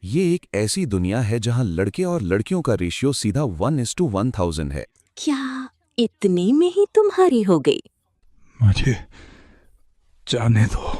ये एक ऐसी दुनिया है जहां लड़के और लड़कियों का रेशियो सीधा 1:1000 है। क्या इतने में ही तुम्हारी हो गई? मुझे जाने दो।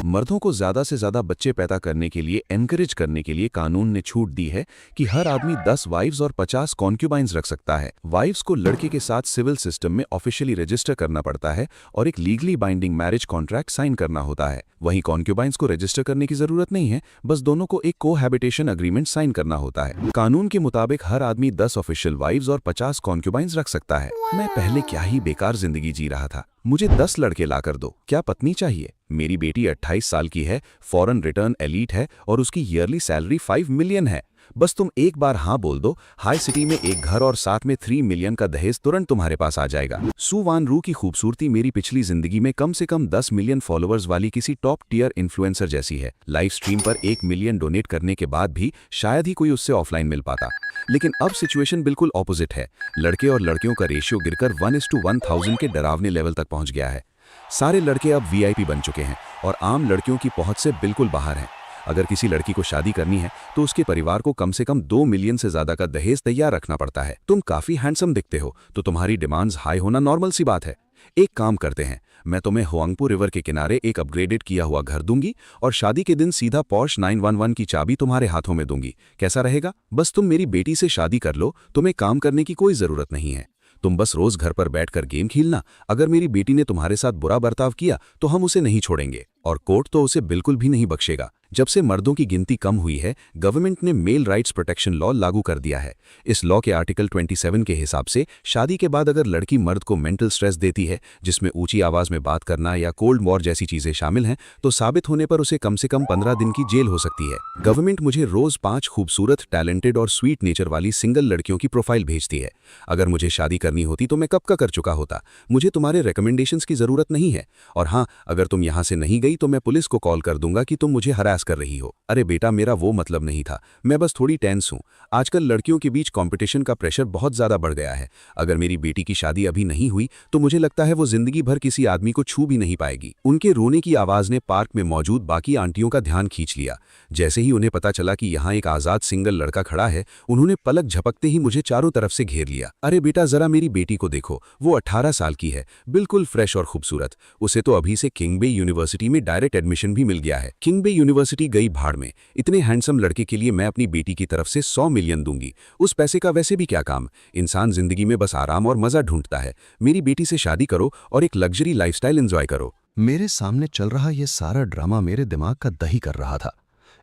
मर्दों को ज्यादा से ज्यादा बच्चे पैदा करने के लिए एनकरेज करने के लिए कानून ने छूट दी है कि हर आदमी 10 वाइफ्स और 50 कॉन्क्यूबाइंस रख सकता है। वाइफ्स को लड़के के साथ सिविल सिस्टम में ऑफिशियली रजिस्टर करना पड़ता है और एक legally binding marriage contract sign करना होता है। वहीं कॉन्क्यूबाइंस को रजिस्टर करने की जरूरत नहीं है, बस दोनों को एक कोहैबिटेशन अग्रीमेंट साइन करना होता है। कानून के मुताबिक हर आदमी 10 ऑफिशियल वाइफ्स और 50 कॉन्क्यूबाइंस रख सकता है। मैं पहले क्या ही बेकार जिंदगी जी रहा था। मुझे 10 लड़के ला कर दो, क्या पत्नी चाहिए? मेरी बेटी 28 साल की है, फॉरेन रिटर्न एलीट है और उसकी ईयरली सैलरी 5 मिलियन है। बस तुम एक बार हाँ बोल दो, हाई सिटी में एक घर और साथ में 3 मिलियन का दहेज तुरंत तुम्हारे पास आ जाएगा। सु वान रू की खूबसूरती मेरी पिछली जिंदगी में से कम 10 मिलियन फॉलोअर्स वाली किसी टॉप टियर इन्फ्लुएंसर जैसी है। लाइव स्ट्रीम पर 1 मिलियन डोनेट करने के बाद भी शायद ही कोई उससे ऑफलाइन मिल पाता। लेकिन अब सिचुएशन बिल्कुल ऑपोजिट है। लड़के और लड़कियों का रेशियो गिरकर 1:1000 के डरावने लेवल तक पहुंच गया है। सारे लड़के अब वीआईपी बन चुके हैं और आम लड़कियों की पहुंच से बिल्कुल बाहर हैं। अगर किसी लड़की को शादी करनी है तो उसके परिवार को कम से कम 2 मिलियन से ज्यादा का दहेज तैयार रखना पड़ता है। तुम काफी हैंडसम दिखते हो तो तुम्हारी डिमांड्स हाई होना नॉर्मल सी बात है। एक काम करते हैं, मैं तुम्हें हुआंगपो रिवर के किनारे एक अपग्रेडेड किया हुआ घर दूंगी और शादी के दिन सीधा पॉर्श 911 की चाबी तुम्हारे हाथों में दूंगी। कैसा रहेगा? बस तुम मेरी बेटी से शादी कर लो, तुम्हें काम करने की कोई जरूरत नहीं है। तुम बस रोज घर पर बैठकर गेम खेलना। अगर मेरी बेटी ने तुम्हारे साथ बुरा बर्ताव किया तो हम उसे नहीं छोड़ेंगे और कोर्ट तो उसे बिल्कुल भी नहीं बख्शेगा। जब से मर्दों की गिनती कम हुई है, गवर्नमेंट ने मेल राइट्स प्रोटेक्शन लॉ लागू कर दिया है। इस लॉ के आर्टिकल 27 के हिसाब से शादी के बाद अगर लड़की मर्द को मेंटल स्ट्रेस देती है, जिसमें ऊंची आवाज में बात करना या कोल्ड वॉर जैसी चीजें शामिल हैं, तो साबित होने पर उसे कम से कम 15 दिन की जेल हो सकती है। गवर्नमेंट मुझे रोज 5 खूबसूरत, टैलेंटेड और स्वीट नेचर वाली सिंगल लड़कियों की प्रोफाइल भेजती है। अगर मुझे शादी करनी होती तो मैं कब का कर चुका होता। मुझे तुम्हारे रिकमेंडेशंस की जरूरत नहीं है। और हाँ, अगर तुम यहां से नहीं गई तो मैं पुलिस को कॉल कर दूंगा कि तुम मुझे हरास कर रही हो। अरे बेटा, मेरा वो मतलब नहीं था, मैं बस थोड़ी टेंस हूं। आजकल लड़कियों के बीच कंपटीशन का प्रेशर बहुत ज्यादा बढ़ गया है। अगर मेरी बेटी की शादी अभी नहीं हुई तो मुझे लगता है वो जिंदगी भर किसी आदमी को छू भी नहीं पाएगी। उनके रोने की आवाज ने पार्क में मौजूद बाकी आंटियों का ध्यान खींच लिया। जैसे ही उन्हें पता चला कि यहाँ एक आजाद सिंगल लड़का खड़ा है, उन्होंने पलक झपकते ही मुझे चारों तरफ से घेर लिया। अरे बेटा, जरा मेरी बेटी को देखो, वो 18 साल की है, बिल्कुल फ्रेश और खूबसूरत। उसे तो अभी से किंग बे यूनिवर्सिटी में डायरेक्ट एडमिशन भी मिल गया है। किंग बे यूनिवर्सिटी गई भाड़ में। इतने हैंडसम लड़के के लिए मैं अपनी बेटी की तरफ से 100 मिलियन दूंगी। उस पैसे का वैसे भी क्या काम, इंसान जिंदगी में बस आराम और मजा ढूंढता है। मेरी बेटी से शादी करो और एक लग्जरी लाइफस्टाइल एंजॉय करो। मेरे सामने चल रहा यह सारा ड्रामा मेरे दिमाग का दही कर रहा था।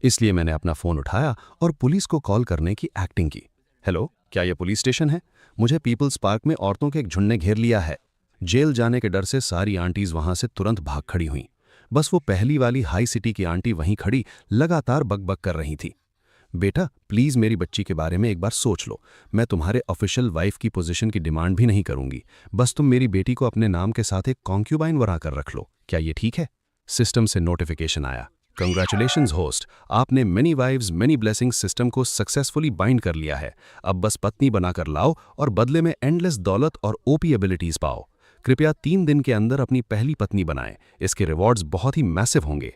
इसलिए मैंने अपना फोन उठाया और पुलिस को कॉल करने की एक्टिंग की। हेलो, क्या यह पुलिस स्टेशन है? मुझे पीपल्स पार्क में औरतों के एक झुंड ने घेर लिया है। जेल जाने के डर से सारी आंटीज वहां से तुरंत भाग खड़ी हुईं। बस वो पहली वाली हाई सिटी की आंटी वहीं खड़ी लगातार बकबक कर रही थी। बेटा, प्लीज मेरी बच्ची के बारे में एक बार सोच लो। मैं तुम्हारे ऑफिशियल वाइफ की पोजीशन की डिमांड भी नहीं करूंगी। बस तुम मेरी बेटी को अपने नाम के साथ एक कॉन्क्यूबाइन बना कर रख लो। क्या ये ठीक है? सिस्टम से नोटिफिकेशन आया। कंग्रेचुलेशंस होस्ट, आपने many wives many blessings system को सक्सेसफुली बाइंड कर लिया है। अब बस पत्नी बनाकर लाओ और बदले में एंडलेस दौलत और ओपी एबिलिटीज पाओ। कृपया 3 दिन के अंदर अपनी पहली पत्नी बनाएं। इसके रिवॉर्ड्स बहुत ही मैसिव होंगे।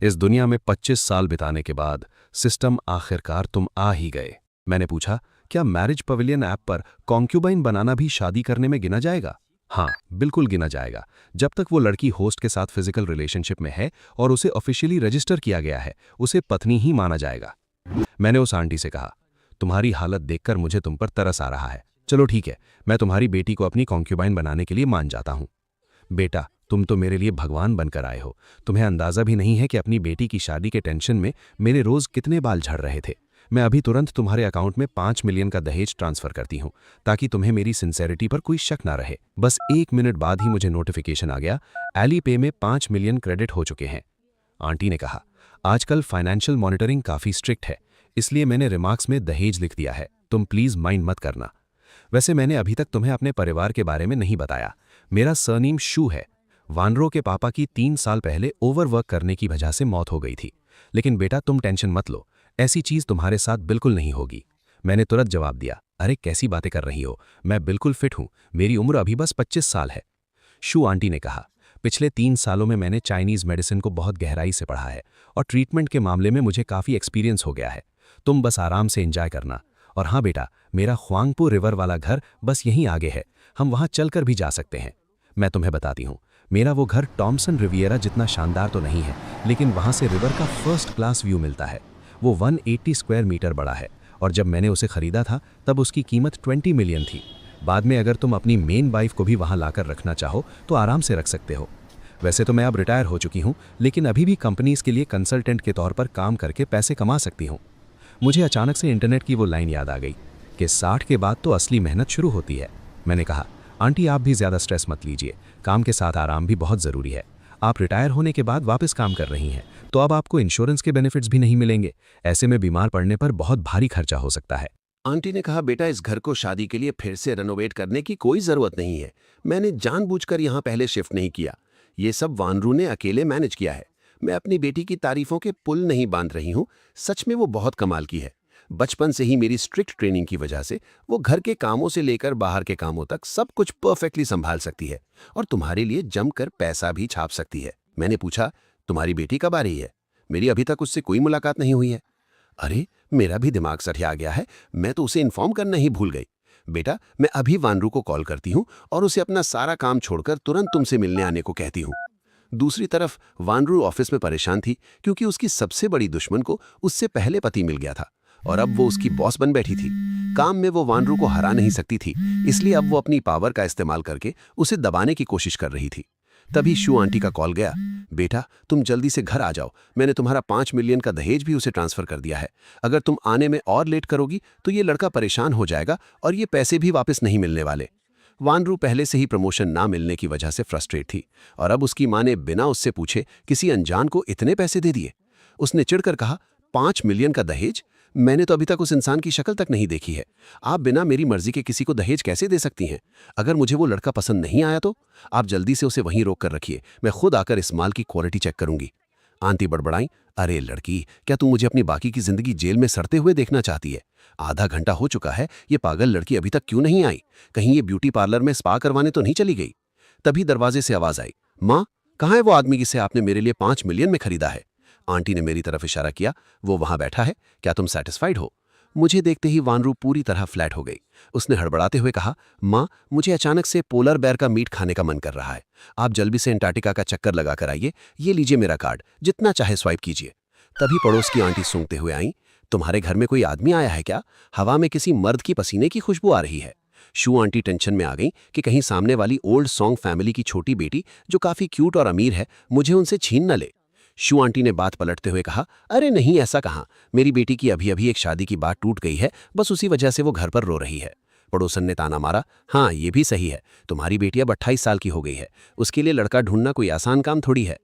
इस दुनिया में 25 साल बिताने के बाद सिस्टम आखिरकार तुम आ ही गए। मैंने पूछा, क्या मैरिज पवेलियन ऐप पर कॉन्क्यूबाइन बनाना भी शादी करने में गिना जाएगा? हाँ, बिल्कुल गिना जाएगा। जब तक वो लड़की होस्ट के साथ फिजिकल रिलेशनशिप में है और उसे ऑफिशियली रजिस्टर किया गया है, उसे पत्नी ही माना जाएगा। मैंने उस आंटी से कहा, तुम्हारी हालत देखकर मुझे तुम पर तरस आ रहा है। चलो ठीक है, मैं तुम्हारी बेटी को अपनी कॉन्क्यूबाइन बनाने के लिए मान जाता हूं। बेटा, तुम तो मेरे लिए भगवान बनकर आए हो। तुम्हें अंदाजा भी नहीं है कि अपनी बेटी की शादी के टेंशन में मेरे रोज कितने बाल झड़ रहे थे। मैं अभी तुरंत तुम्हारे अकाउंट में 5 मिलियन का दहेज ट्रांसफर करती हूँ, ताकि तुम्हें मेरी सिंसेरिटी पर कोई शक ना रहे। बस 1 मिनट बाद ही मुझे नोटिफिकेशन आ गया, एली पे में 5 मिलियन क्रेडिट हो चुके हैं। आंटी ने कहा, आजकल फाइनेंशियल मॉनिटरिंग काफी स्ट्रिक्ट है, इसलिए मैंने रिमार्क्स में दहेज लिख दिया है। तुम प्लीज माइंड मत करना। वैसे मैंने अभी तक तुम्हें अपने परिवार के बारे में नहीं बताया। मेरा सरनेम शू है। वानरो के पापा की 3 साल पहले ओवरवर्क करने की वजह से मौत हो गई थी। लेकिन बेटा, तुम टेंशन मत लो, ऐसी चीज तुम्हारे साथ बिल्कुल नहीं होगी। मैंने तुरंत जवाब दिया, अरे कैसी बातें कर रही हो, मैं बिल्कुल फिट हूं, मेरी उम्र अभी बस 25 साल है। शू आंटी ने कहा, पिछले 3 सालों में मैंने चाइनीज़ मेडिसिन को बहुत गहराई से पढ़ा है और ट्रीटमेंट के मामले में मुझे काफ़ी एक्सपीरियंस हो गया है। तुम बस आराम से एंजॉय करना। और हाँ बेटा, मेरा ख्वांगपू रिवर वाला घर बस यहीं आगे है, हम वहाँ चलकर भी जा सकते हैं। मैं तुम्हें बताती हूँ, मेरा वो घर टॉमसन रिवियरा जितना शानदार तो नहीं है, लेकिन वहाँ से रिवर का फर्स्ट क्लास व्यू मिलता है। वो 180 स्क्वायर मीटर बड़ा है और जब मैंने उसे खरीदा था तब उसकी कीमत 20 मिलियन थी। बाद में अगर तुम अपनी मेन वाइफ को भी वहाँ लाकर रखना चाहो तो आराम से रख सकते हो। वैसे तो मैं अब रिटायर हो चुकी हूँ, लेकिन अभी भी कंपनीज के लिए कंसल्टेंट के तौर पर काम करके पैसे कमा सकती हूँ। मुझे अचानक से इंटरनेट की वो लाइन याद आ गई कि 60 के बाद तो असली मेहनत शुरू होती है। मैंने कहा, आंटी आप भी ज़्यादा स्ट्रेस मत लीजिए, काम के साथ आराम भी बहुत ज़रूरी है। आप रिटायर होने के बाद वापस काम कर रही हैं तो अब आपको इंश्योरेंस के बेनिफिट्स भी नहीं मिलेंगे। ऐसे में बीमार पड़ने पर बहुत भारी खर्चा हो सकता है। आंटी ने कहा, बेटा इस घर को शादी के लिए फिर से रेनोवेट करने की कोई ज़रूरत नहीं है। मैंने जानबूझकर यहाँ पहले शिफ्ट नहीं किया। ये सब वानरू ने अकेले मैनेज किया है। मैं अपनी बेटी की तारीफों के पुल नहीं बांध रही हूँ, सच में वो बहुत कमाल की है। बचपन से ही मेरी स्ट्रिक्ट ट्रेनिंग की वजह से वो घर के कामों से लेकर बाहर के कामों तक सब कुछ परफेक्टली संभाल सकती है और तुम्हारे लिए जमकर पैसा भी छाप सकती है। मैंने पूछा, तुम्हारी बेटी कब आ रही है? मेरी अभी तक उससे कोई मुलाकात नहीं हुई है। अरे, मेरा भी दिमाग सठिया गया है, मैं तो उसे इन्फॉर्म करना ही भूल गई। बेटा, मैं अभी वानरू को कॉल करती हूँ और उसे अपना सारा काम छोड़कर तुरंत तुमसे मिलने आने को कहती हूँ। दूसरी तरफ वानरू ऑफिस में परेशान थी क्योंकि उसकी सबसे बड़ी दुश्मन को उससे पहले पति मिल गया था और अब वो उसकी बॉस बन बैठी थी। काम में वो वानरू को हरा नहीं सकती थी, इसलिए अब वो अपनी पावर का इस्तेमाल करके उसे दबाने की कोशिश कर रही थी। तभी शू आंटी का कॉल गया। बेटा, तुम जल्दी से घर आ जाओ, मैंने तुम्हारा 5 मिलियन का दहेज भी उसे ट्रांसफर कर दिया है। अगर तुम आने में और लेट करोगी तो ये लड़का परेशान हो जाएगा और ये पैसे भी वापस नहीं मिलने वाले। वानरू पहले से ही प्रमोशन ना मिलने की वजह से फ्रस्ट्रेट थी और अब उसकी माँ ने बिना उससे पूछे किसी अनजान को इतने पैसे दे दिए। उसने चिढ़कर कहा, 5 मिलियन का दहेज? मैंने तो अभी तक उस इंसान की शक्ल तक नहीं देखी है। आप बिना मेरी मर्जी के किसी को दहेज कैसे दे सकती हैं? अगर मुझे वो लड़का पसंद नहीं आया तो आप जल्दी से उसे वहीं रोक कर रखिए, मैं खुद आकर इस माल की क्वालिटी चेक करूंगी। आंटी बड़बड़ाई, अरे लड़की, क्या तू मुझे अपनी बाकी की जिंदगी जेल में सड़ते हुए देखना चाहती है? आधा घंटा हो चुका है, ये पागल लड़की अभी तक क्यों नहीं आई? कहीं ये ब्यूटी पार्लर में स्पा करवाने तो नहीं चली गई? तभी दरवाजे से आवाज आई, माँ, कहाँ है वो आदमी जिसे आपने मेरे लिए 5 मिलियन में खरीदा है? आंटी ने मेरी तरफ इशारा किया, वो वहां बैठा है, क्या तुम सेटिस्फाइड हो? मुझे देखते ही वानरू पूरी तरह फ्लैट हो गई। उसने हड़बड़ाते हुए कहा, माँ, मुझे अचानक से पोलर बेयर का मीट खाने का मन कर रहा है। आप जल्दी से अंटार्कटिका का चक्कर लगा कर आइए, ये लीजिए मेरा कार्ड, जितना चाहे स्वाइप कीजिए। तभी पड़ोस की आंटी सूंघते हुए आई, तुम्हारे घर में कोई आदमी आया है क्या? हवा में किसी मर्द की पसीने की खुशबू आ रही है। शू आंटी टेंशन में आ गई कि कहीं सामने वाली ओल्ड सॉन्ग फैमिली की छोटी बेटी, जो काफी क्यूट और अमीर है, मुझे उनसे छीन न ले। शू आंटी ने बात पलटते हुए कहा, अरे नहीं, ऐसा कहाँ, मेरी बेटी की अभी अभी एक शादी की बात टूट गई है, बस उसी वजह से वो घर पर रो रही है। पड़ोसन ने ताना मारा, हाँ ये भी सही है, तुम्हारी बेटी अब 28 साल की हो गई है, उसके लिए लड़का ढूंढना कोई आसान काम थोड़ी है।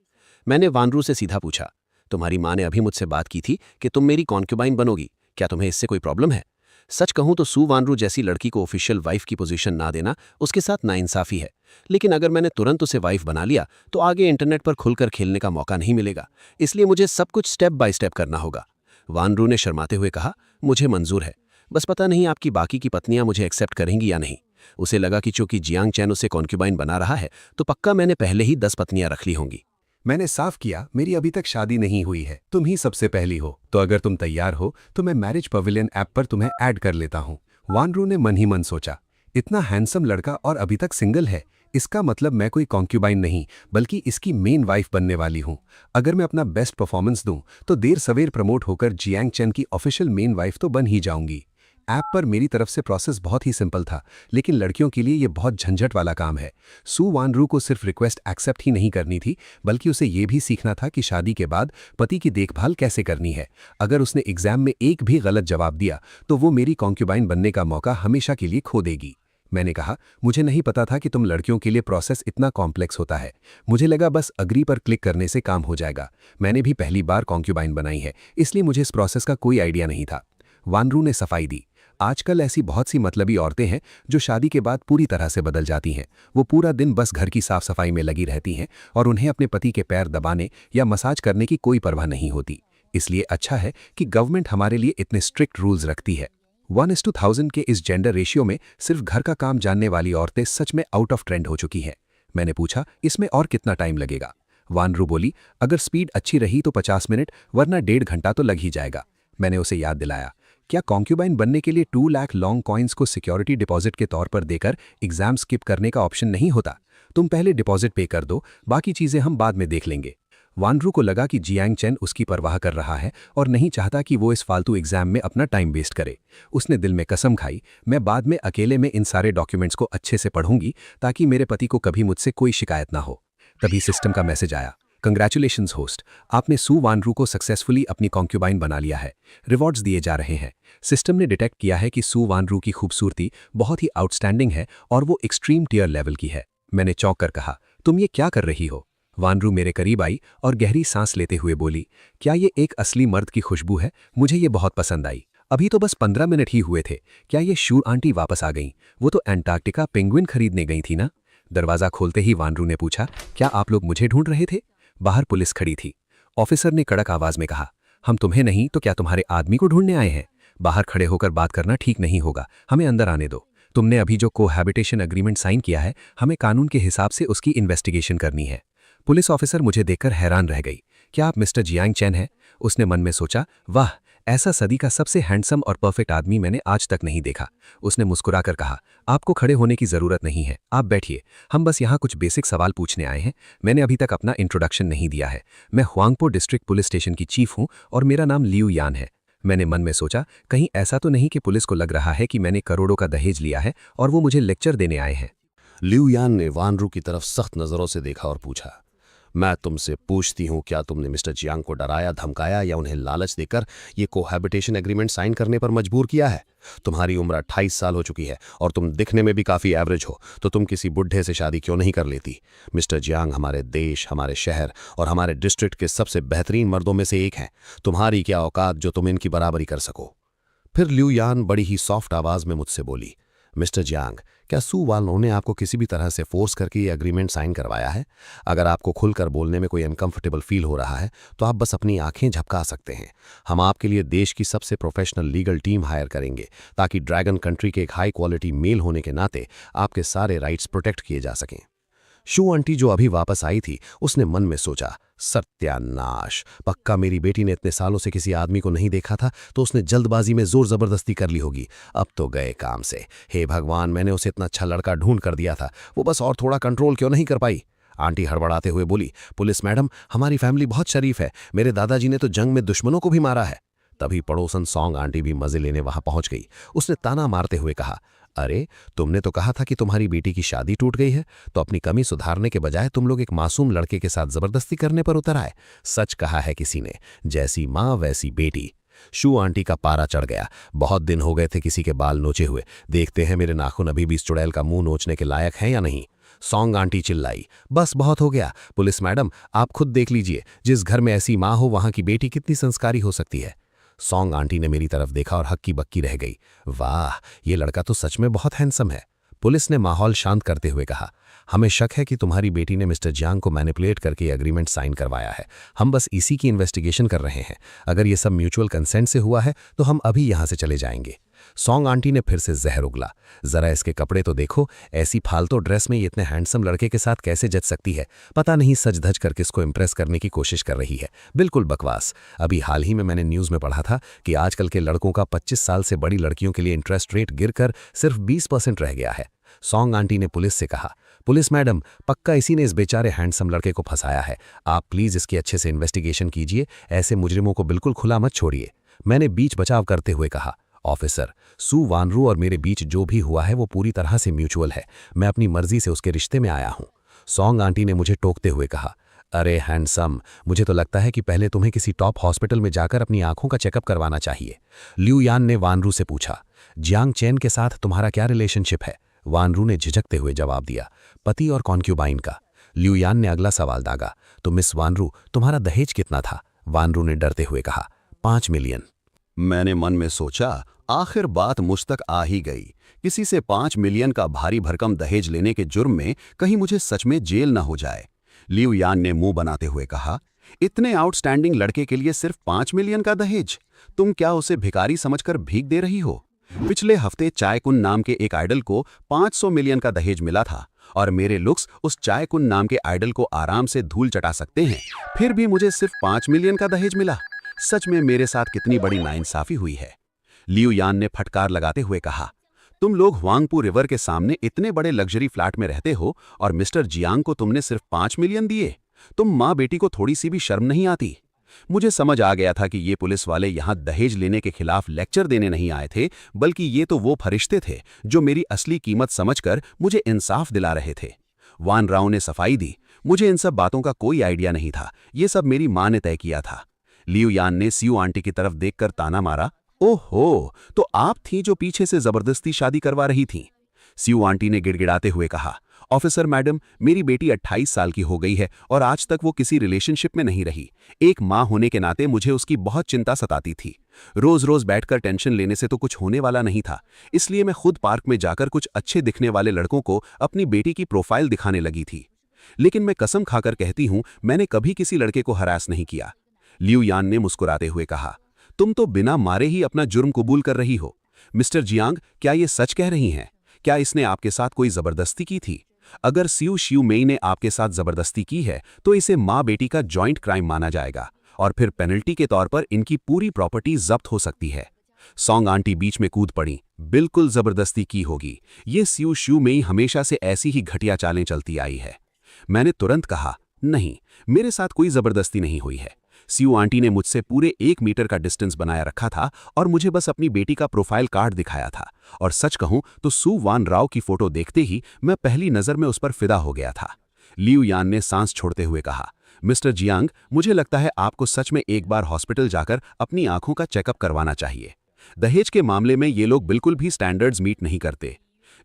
मैंने वानरू से सीधा पूछा, तुम्हारी माँ ने अभी मुझसे बात की थी कि तुम मेरी कॉन्क्यूबाइन बनोगी, क्या तुम्हें इससे कोई प्रॉब्लम है? सच कहूं तो सू वानरू जैसी लड़की को ऑफिशियल वाइफ की पोजीशन ना देना उसके साथ नाइंसाफी है, लेकिन अगर मैंने तुरंत उसे वाइफ बना लिया तो आगे इंटरनेट पर खुलकर खेलने का मौका नहीं मिलेगा, इसलिए मुझे सब कुछ स्टेप बाय स्टेप करना होगा। वानरू ने शर्माते हुए कहा, मुझे मंजूर है, बस पता नहीं आपकी बाकी की पत्नियां मुझे एक्सेप्ट करेंगी या नहीं। उसे लगा कि चूंकि जियांग चैन उसे कॉन्क्यूबाइन बना रहा है तो पक्का मैंने पहले ही 10 पत्नियां रख ली होंगी। मैंने साफ किया, मेरी अभी तक शादी नहीं हुई है, तुम ही सबसे पहली हो, तो अगर तुम तैयार हो तो मैं मैरिज पवेलियन ऐप पर तुम्हें ऐड कर लेता हूँ। वानरू ने मन ही मन सोचा, इतना हैंडसम लड़का और अभी तक सिंगल है, इसका मतलब मैं कोई कॉन्क्यूबाइन नहीं बल्कि इसकी मेन वाइफ बनने वाली हूँ। अगर मैं अपना बेस्ट परफॉर्मेंस दूं तो देर सवेर प्रमोट होकर जियांग चैन की ऑफिशियल मेन वाइफ तो बन ही जाऊंगी। ऐप पर मेरी तरफ से प्रोसेस बहुत ही सिंपल था, लेकिन लड़कियों के लिए ये बहुत झंझट वाला काम है। सू वानरू को सिर्फ रिक्वेस्ट एक्सेप्ट ही नहीं करनी थी, बल्कि उसे ये भी सीखना था कि शादी के बाद पति की देखभाल कैसे करनी है। अगर उसने एग्जाम में एक भी गलत जवाब दिया तो वो मेरी कॉन्क्यूबाइन बनने का मौका हमेशा के लिए खो देगी। मैंने कहा, मुझे नहीं पता था कि तुम लड़कियों के लिए प्रोसेस इतना कॉम्प्लेक्स होता है। मुझे लगा बस अग्री पर क्लिक करने से काम हो जाएगा। मैंने भी पहली बार कॉन्क्यूबाइन बनाई है, इसलिए मुझे इस प्रोसेस का कोई आइडिया नहीं था। वानरू ने सफाई दी, आजकल ऐसी बहुत सी मतलबी औरतें हैं जो शादी के बाद पूरी तरह से बदल जाती हैं। वो पूरा दिन बस घर की साफ सफाई में लगी रहती हैं और उन्हें अपने पति के पैर दबाने या मसाज करने की कोई परवाह नहीं होती। इसलिए अच्छा है कि गवर्नमेंट हमारे लिए इतने स्ट्रिक्ट रूल्स रखती है। 1:1000 के इस जेंडर रेशियो में सिर्फ घर का काम जानने वाली औरतें सच में आउट ऑफ ट्रेंड हो चुकी हैं। मैंने पूछा, इसमें और कितना टाइम लगेगा? वानरू बोली, अगर स्पीड अच्छी रही तो 50 मिनट, वरना 1.5 घंटा तो लग ही जाएगा। मैंने उसे याद दिलाया, क्या कॉन्क्यूबाइन बनने के लिए 2 लाख लॉन्ग कॉइन्स को सिक्योरिटी डिपॉजिट के तौर पर देकर एग्जाम स्किप करने का ऑप्शन नहीं होता? तुम पहले डिपॉजिट पे कर दो, बाकी चीजें हम बाद में देख लेंगे। वानरू को लगा कि जियांग चेन उसकी परवाह कर रहा है और नहीं चाहता कि वो इस फालतू एग्जाम में अपना टाइम वेस्ट करे। उसने दिल में कसम खाई, मैं बाद में अकेले में इन सारे डॉक्यूमेंट्स को अच्छे से पढ़ूंगी ताकि मेरे पति को कभी मुझसे कोई शिकायत ना हो। तभी सिस्टम का मैसेज आया, कंग्रेचुलेशंस होस्ट, आपने सू वानरू को सक्सेसफुली अपनी कॉन्क्यूबाइन बना लिया है। रिवॉर्ड्स दिए जा रहे हैं। सिस्टम ने डिटेक्ट किया है कि सू वानरू की खूबसूरती बहुत ही आउटस्टैंडिंग है और वो एक्सट्रीम टियर लेवल की है। मैंने चौंक कर कहा, तुम ये क्या कर रही हो? वानरू मेरे करीब आई और गहरी सांस लेते हुए बोली, क्या ये एक असली मर्द की खुशबू है? मुझे ये बहुत पसंद आई। अभी तो बस 15 मिनट ही हुए थे। क्या ये शू आंटी वापस आ गईं? वो तो एंटार्क्टिका पेंगुइन खरीदने गई थी ना? दरवाजा खोलते ही वानरू ने पूछा, क्या आप लोग मुझे ढूंढ रहे थे? बाहर पुलिस खड़ी थी। ऑफिसर ने कड़क आवाज में कहा, हम तुम्हें नहीं तो क्या तुम्हारे आदमी को ढूंढने आए हैं? बाहर खड़े होकर बात करना ठीक नहीं होगा, हमें अंदर आने दो। तुमने अभी जो कोहैबिटेशन एग्रीमेंट साइन किया है, हमें कानून के हिसाब से उसकी इन्वेस्टिगेशन करनी है। पुलिस ऑफिसर मुझे देखकर हैरान रह गई। क्या आप मिस्टर जियांग चेन हैं? उसने मन में सोचा, वाह, ऐसा सदी का सबसे हैंडसम और परफेक्ट आदमी मैंने आज तक नहीं देखा। उसने मुस्कुराकर कहा, आपको खड़े होने की जरूरत नहीं है, आप बैठिए, हम बस यहाँ कुछ बेसिक सवाल पूछने आए हैं। मैंने अभी तक अपना इंट्रोडक्शन नहीं दिया है। मैं हुआंगपो डिस्ट्रिक्ट पुलिस स्टेशन की चीफ हूँ और मेरा नाम लियू यान है। मैंने मन में सोचा, कहीं ऐसा तो नहीं कि पुलिस को लग रहा है कि मैंने करोड़ों का दहेज लिया है और वो मुझे लेक्चर देने आए हैं। लियू यान ने वानरू की तरफ सख्त नजरों से देखा और पूछा, मैं तुमसे पूछती हूँ, क्या तुमने मिस्टर जियांग को डराया, धमकाया या उन्हें लालच देकर ये कोहैबिटेशन एग्रीमेंट साइन करने पर मजबूर किया है? तुम्हारी उम्र 28 साल हो चुकी है और तुम दिखने में भी काफ़ी एवरेज हो, तो तुम किसी बुढ़े से शादी क्यों नहीं कर लेती? मिस्टर जियांग हमारे देश, हमारे शहर और हमारे डिस्ट्रिक्ट के सबसे बेहतरीन मर्दों में से एक हैं। तुम्हारी क्या औकात जो तुम इनकी बराबरी कर सको? फिर लियू यान बड़ी ही सॉफ्ट आवाज में मुझसे बोली, मिस्टर जियांग, क्या सू वानरू ने आपको किसी भी तरह से फोर्स करके ये एग्रीमेंट साइन करवाया है? अगर आपको खुलकर बोलने में कोई अनकंफर्टेबल फील हो रहा है तो आप बस अपनी आंखें झपका सकते हैं। हम आपके लिए देश की सबसे प्रोफेशनल लीगल टीम हायर करेंगे ताकि ड्रैगन कंट्री के एक हाई क्वालिटी मेल होने के नाते आपके सारे राइट्स प्रोटेक्ट किए जा सकें। शू आंटी जो अभी वापस आई थी, उसने मन में सोचा, सत्यानाश, पक्का मेरी बेटी ने इतने सालों से किसी आदमी को नहीं देखा था तो उसने जल्दबाजी में जोर जबरदस्ती कर ली होगी। अब तो गए काम से। हे भगवान, मैंने उसे इतना अच्छा लड़का ढूंढ कर दिया था, वो बस और थोड़ा कंट्रोल क्यों नहीं कर पाई? आंटी हड़बड़ाते हुए बोली, पुलिस मैडम, हमारी फैमिली बहुत शरीफ है, मेरे दादाजी ने तो जंग में दुश्मनों को भी मारा है। तभी पड़ोसन सॉन्ग आंटी भी मजे लेने वहां पहुंच गई। उसने ताना मारते हुए कहा, अरे, तुमने तो कहा था कि तुम्हारी बेटी की शादी टूट गई है, तो अपनी कमी सुधारने के बजाय तुम लोग एक मासूम लड़के के साथ जबरदस्ती करने पर उतर आए। सच कहा है किसी ने, जैसी माँ वैसी बेटी। शू आंटी का पारा चढ़ गया। बहुत दिन हो गए थे किसी के बाल नोचे हुए। देखते हैं मेरे नाखून अभी भी इस चुड़ैल का मुंह नोचने के लायक हैं या नहीं। सॉन्ग आंटी चिल्लाई, बस बहुत हो गया। पुलिस मैडम, आप खुद देख लीजिए, जिस घर में ऐसी माँ हो वहां की बेटी कितनी संस्कारी हो सकती है। सॉन्ग आंटी ने मेरी तरफ देखा और हक्की बक्की रह गई। वाह, ये लड़का तो सच में बहुत हैंडसम है। पुलिस ने माहौल शांत करते हुए कहा, हमें शक है कि तुम्हारी बेटी ने मिस्टर जियांग को मैनिपुलेट करके एग्रीमेंट साइन करवाया है। हम बस इसी की इन्वेस्टिगेशन कर रहे हैं। अगर ये सब म्यूचुअल कंसेंट से हुआ है तो हम अभी यहाँ से चले जाएंगे। सॉन्ग आंटी ने फिर से जहर उगला। जरा इसके कपड़े तो देखो, ऐसी फालतू ड्रेस में ये इतने हैंडसम लड़के के साथ कैसे जच सकती है? पता नहीं सज धज कर किसको इम्प्रेस करने की कोशिश कर रही है। बिल्कुल बकवास। अभी हाल ही में मैंने न्यूज़ में पढ़ा था कि आजकल के लड़कों का 25 साल से बड़ी लड़कियों के लिए इंटरेस्ट रेट गिरकर सिर्फ 20% रह गया है। सॉन्ग आंटी ने पुलिस से कहा, पुलिस मैडम, पक्का इसी ने इस बेचारे हैंडसम लड़के को फंसाया है। आप प्लीज इसकी अच्छे से इन्वेस्टिगेशन कीजिए, ऐसे मुजरिमों को बिल्कुल खुला मत छोड़िए। मैंने बीच बचाव करते हुए कहा, ऑफिसर, सू वानरू और मेरे बीच जो भी हुआ है वो पूरी तरह से म्यूचुअल है। मैं अपनी मर्जी से उसके रिश्ते में आया हूं। सॉन्ग आंटी ने मुझे टोकते हुए कहा, अरे हैंडसम, मुझे तो लगता है कि पहले तुम्हें किसी टॉप हॉस्पिटल में जाकर अपनी आंखों का चेकअप करवाना चाहिए। लियू यान ने वानरू से पूछा, जियांग चेन के साथ तुम्हारा क्या रिलेशनशिप है? वानरू ने झिझकते हुए जवाब दिया, पति और कॉन्क्यूबाइन का। लियू यान ने अगला सवाल दागा, तो मिस वानरू, तुम्हारा दहेज कितना था? वानरू ने डरते हुए कहा, 5 मिलियन। मैंने मन में सोचा, आखिर बात मुझ तक आ ही गई। किसी से 5 मिलियन का भारी भरकम दहेज लेने के जुर्म में कहीं मुझे सच में जेल न हो जाए। लियू यान ने मुंह बनाते हुए कहा, इतने आउटस्टैंडिंग लड़के के लिए सिर्फ 5 मिलियन का दहेज? तुम क्या उसे भिखारी समझकर भीख दे रही हो? पिछले हफ्ते चायकुन नाम के एक आइडल को 500 मिलियन का दहेज मिला था और मेरे लुक्स उस चाय कुन नाम के आइडल को आराम से धूल चटा सकते हैं, फिर भी मुझे सिर्फ 5 मिलियन का दहेज मिला। सच में मेरे साथ कितनी बड़ी नाइंसाफी हुई है। लियू यान ने फटकार लगाते हुए कहा, तुम लोग हुआंगपू रिवर के सामने इतने बड़े लग्जरी फ्लैट में रहते हो और मिस्टर जियांग को तुमने सिर्फ 5 मिलियन दिए। तुम माँ बेटी को थोड़ी सी भी शर्म नहीं आती? मुझे समझ आ गया था कि ये पुलिस वाले यहाँ दहेज लेने के खिलाफ लेक्चर देने नहीं आए थे, बल्कि ये तो वो फरिश्ते थे जो मेरी असली कीमत समझकर मुझे इंसाफ दिला रहे थे। वान राव ने सफाई दी, मुझे इन सब बातों का कोई आइडिया नहीं था, ये सब मेरी माँ ने तय किया था। लियू यान ने सियू आंटी की तरफ देखकर ताना मारा, ओहो, तो आप थीं जो पीछे से जबरदस्ती शादी करवा रही थीं। सियू आंटी ने गिड़गिड़ाते हुए कहा, ऑफिसर मैडम, मेरी बेटी 28 साल की हो गई है और आज तक वो किसी रिलेशनशिप में नहीं रही। एक माँ होने के नाते मुझे उसकी बहुत चिंता सताती थी। रोज रोज बैठकर टेंशन लेने से तो कुछ होने वाला नहीं था, इसलिए मैं खुद पार्क में जाकर कुछ अच्छे दिखने वाले लड़कों को अपनी बेटी की प्रोफाइल दिखाने लगी थी। लेकिन मैं कसम खाकर कहती हूं, मैंने कभी किसी लड़के को हरास नहीं किया। लियू यान ने मुस्कुराते हुए कहा, तुम तो बिना मारे ही अपना जुर्म कबूल कर रही हो। मिस्टर जियांग, क्या ये सच कह रही हैं? क्या इसने आपके साथ कोई जबरदस्ती की थी? अगर सियू शियू मेई ने आपके साथ जबरदस्ती की है तो इसे माँ बेटी का जॉइंट क्राइम माना जाएगा और फिर पेनल्टी के तौर पर इनकी पूरी प्रॉपर्टी जब्त हो सकती है। सॉन्ग आंटी बीच में कूद पड़ी, बिल्कुल जबरदस्ती की होगी। ये सियू शियू मेई हमेशा से ऐसी ही घटिया चालें चलती आई है। मैंने तुरंत कहा, नहीं, मेरे साथ कोई जबरदस्ती नहीं हुई है। सियू आंटी ने मुझसे पूरे 1 मीटर का डिस्टेंस बनाया रखा था और मुझे बस अपनी बेटी का प्रोफाइल कार्ड दिखाया था। और सच कहूं तो सू वान राव की फोटो देखते ही मैं पहली नजर में उस पर फिदा हो गया था। लियू यान ने सांस छोड़ते हुए कहा, मिस्टर जियांग, मुझे लगता है आपको सच में एक बार हॉस्पिटल जाकर अपनी आंखों का चेकअप करवाना चाहिए। दहेज के मामले में ये लोग बिल्कुल भी स्टैंडर्ड्स मीट नहीं करते।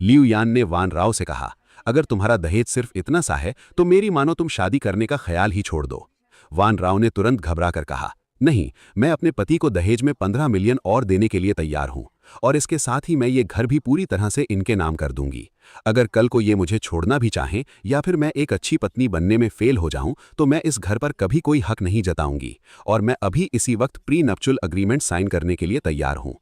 लियू यान ने वान राव से कहा, अगर तुम्हारा दहेज सिर्फ इतना सा है तो मेरी मानो तुम शादी करने का ख्याल ही छोड़ दो। वान राव ने तुरंत घबरा कर कहा, नहीं, मैं अपने पति को दहेज में 15 मिलियन और देने के लिए तैयार हूं और इसके साथ ही मैं ये घर भी पूरी तरह से इनके नाम कर दूंगी। अगर कल को ये मुझे छोड़ना भी चाहें या फिर मैं एक अच्छी पत्नी बनने में फेल हो जाऊं तो मैं इस घर पर कभी कोई हक नहीं जताऊंगी और मैं अभी इसी वक्त प्री नप्चुअल अग्रीमेंट साइन करने के लिए तैयार हूं।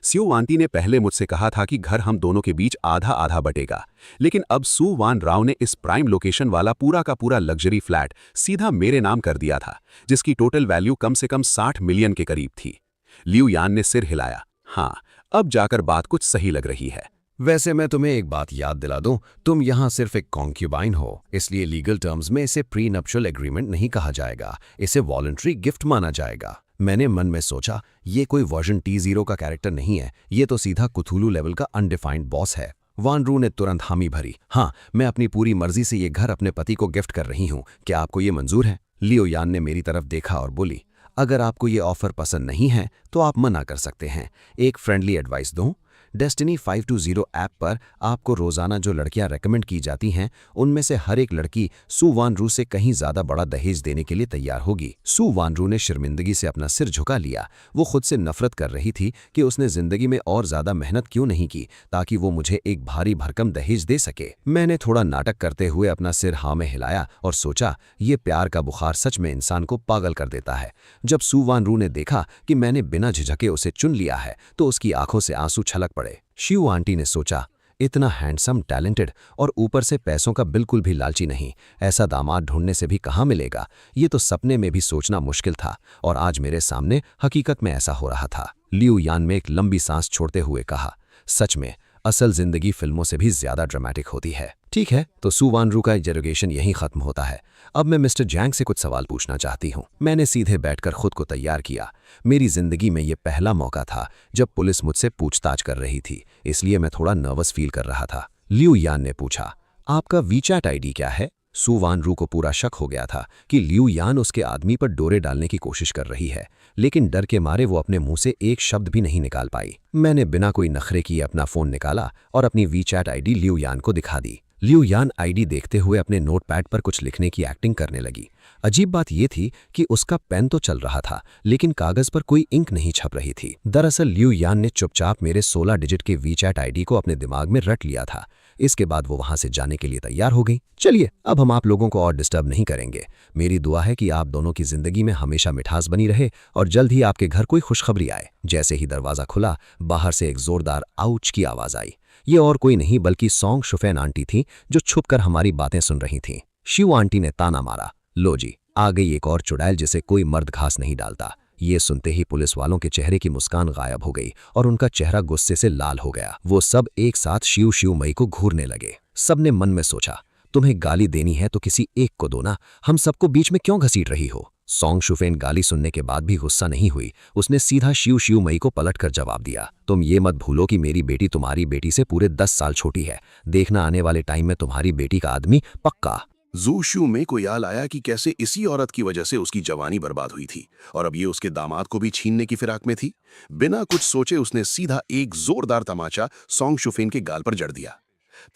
सियू आंटी ने पहले मुझसे कहा था कि घर हम दोनों के बीच आधा आधा बटेगा, लेकिन अब सू वान राव ने इस प्राइम लोकेशन वाला पूरा का पूरा लग्जरी फ्लैट सीधा मेरे नाम कर दिया था, जिसकी टोटल वैल्यू कम से कम 60 मिलियन के करीब थी। लियू यान ने सिर हिलाया, हाँ, अब जाकर बात कुछ सही लग रही है। वैसे मैं तुम्हें एक बात याद दिला दूं, तुम यहाँ सिर्फ एक कॉन्क्यूबाइन हो, इसलिए लीगल टर्म्स में इसे प्री नप्चुअल एग्रीमेंट नहीं कहा जाएगा, इसे वॉलंटरी गिफ्ट माना जाएगा। मैंने मन में सोचा, ये कोई वर्जन T0 का कैरेक्टर नहीं है, ये तो सीधा कुथुलू लेवल का अनडिफाइंड बॉस है। वान रू ने तुरंत हामी भरी, हाँ, मैं अपनी पूरी मर्जी से ये घर अपने पति को गिफ्ट कर रही हूँ, क्या आपको ये मंजूर है? लियो यान ने मेरी तरफ देखा और बोली, अगर आपको ये ऑफर पसंद नहीं है तो आप मना कर सकते हैं। एक फ्रेंडली एडवाइस दूं, डेस्टिनी 520 ऐप पर आपको रोजाना जो लड़कियां रेकमेंड की जाती हैं, उनमें से हर एक लड़की सू वान रू से कहीं ज्यादा बड़ा दहेज देने के लिए तैयार होगी। सू वान रू ने शर्मिंदगी से अपना सिर झुका लिया। वो खुद से नफरत कर रही थी कि उसने जिंदगी में और ज्यादा मेहनत क्यों नहीं की ताकि वो मुझे एक भारी भरकम दहेज दे सके। मैंने थोड़ा नाटक करते हुए अपना सिर हाँ में हिलाया और सोचा, ये प्यार का बुखार सच में इंसान को पागल कर देता है। जब सू वान रू ने देखा कि मैंने बिना झिझके उसे चुन लिया है तो उसकी आंखों से आंसू छलक पड़े। शियू आंटी ने सोचा, इतना हैंडसम, टैलेंटेड और ऊपर से पैसों का बिल्कुल भी लालची नहीं, ऐसा दामाद ढूंढने से भी कहाँ मिलेगा। ये तो सपने में भी सोचना मुश्किल था और आज मेरे सामने हकीकत में ऐसा हो रहा था। लियू यान में एक लंबी सांस छोड़ते हुए कहा, सच में असल जिंदगी फिल्मों से भी ज्यादा ड्रामेटिक होती है। ठीक है, तो सू वान रू का इंटरोगेशन यहीं खत्म होता है। अब मैं मिस्टर जैंग से कुछ सवाल पूछना चाहती हूँ। मैंने सीधे बैठकर खुद को तैयार किया। मेरी जिंदगी में ये पहला मौका था जब पुलिस मुझसे पूछताछ कर रही थी, इसलिए मैं थोड़ा नर्वस फील कर रहा था। लियू यान ने पूछा, आपका वीचैट आईडी क्या है? सू वान रू को पूरा शक हो गया था कि लियू यान उसके आदमी पर डोरे डालने की कोशिश कर रही है, लेकिन डर के मारे वो अपने मुंह से एक शब्द भी नहीं निकाल पाई। मैंने बिना कोई नखरे किए अपना फोन निकाला और अपनी वीचैट आईडी लियू यान को दिखा दी। लियू यान आईडी देखते हुए अपने नोटपैड पर कुछ लिखने की एक्टिंग करने लगी। अजीब बात यह थी कि उसका पेन तो चल रहा था, लेकिन कागज पर कोई इंक नहीं छप रही थी। दरअसल लियू यान ने चुपचाप मेरे 16 डिजिट के वीचैट आईडी को अपने दिमाग में रट लिया था। इसके बाद वो वहां से जाने के लिए तैयार हो गई। चलिए, अब हम आप लोगों को और डिस्टर्ब नहीं करेंगे। मेरी दुआ है कि आप दोनों की जिंदगी में हमेशा मिठास बनी रहे और जल्द ही आपके घर कोई खुशखबरी आए। जैसे ही दरवाजा खुला, बाहर से एक जोरदार आउच की आवाज आई। ये और कोई नहीं बल्कि सोंग शुफेन आंटी थी, जो छुपकर हमारी बातें सुन रही थीं। शिव आंटी ने ताना मारा, लो जी, आ गई एक और चुड़ैल जिसे कोई मर्द घास नहीं डालता। ये सुनते ही पुलिस वालों के चेहरे की मुस्कान गायब हो गई और उनका चेहरा गुस्से से लाल हो गया। वो सब एक साथ शिव शिव मई को घूरने लगे। सबने मन में सोचा, तुम्हें गाली देनी है तो किसी एक को दो ना, हम सबको बीच में क्यों घसीट रही हो। सोंग शुफेन गाली सुनने के बाद भी गुस्सा नहीं हुई। उसने सीधा शिव शिव मई को पलटकर जवाब दिया, तुम ये मत भूलो कि मेरी बेटी तुम्हारी बेटी से पूरे 10 साल छोटी है। देखना आने वाले टाइम में तुम्हारी बेटी का आदमी पक्का। जू शू में को याद आया कि कैसे इसी औरत की वजह से उसकी जवानी बर्बाद हुई थी और अब ये उसके दामाद को भी छीनने की फिराक में थी। बिना कुछ सोचे उसने सीधा एक जोरदार तमाचा सोंग शुफेन के गाल पर जड़ दिया।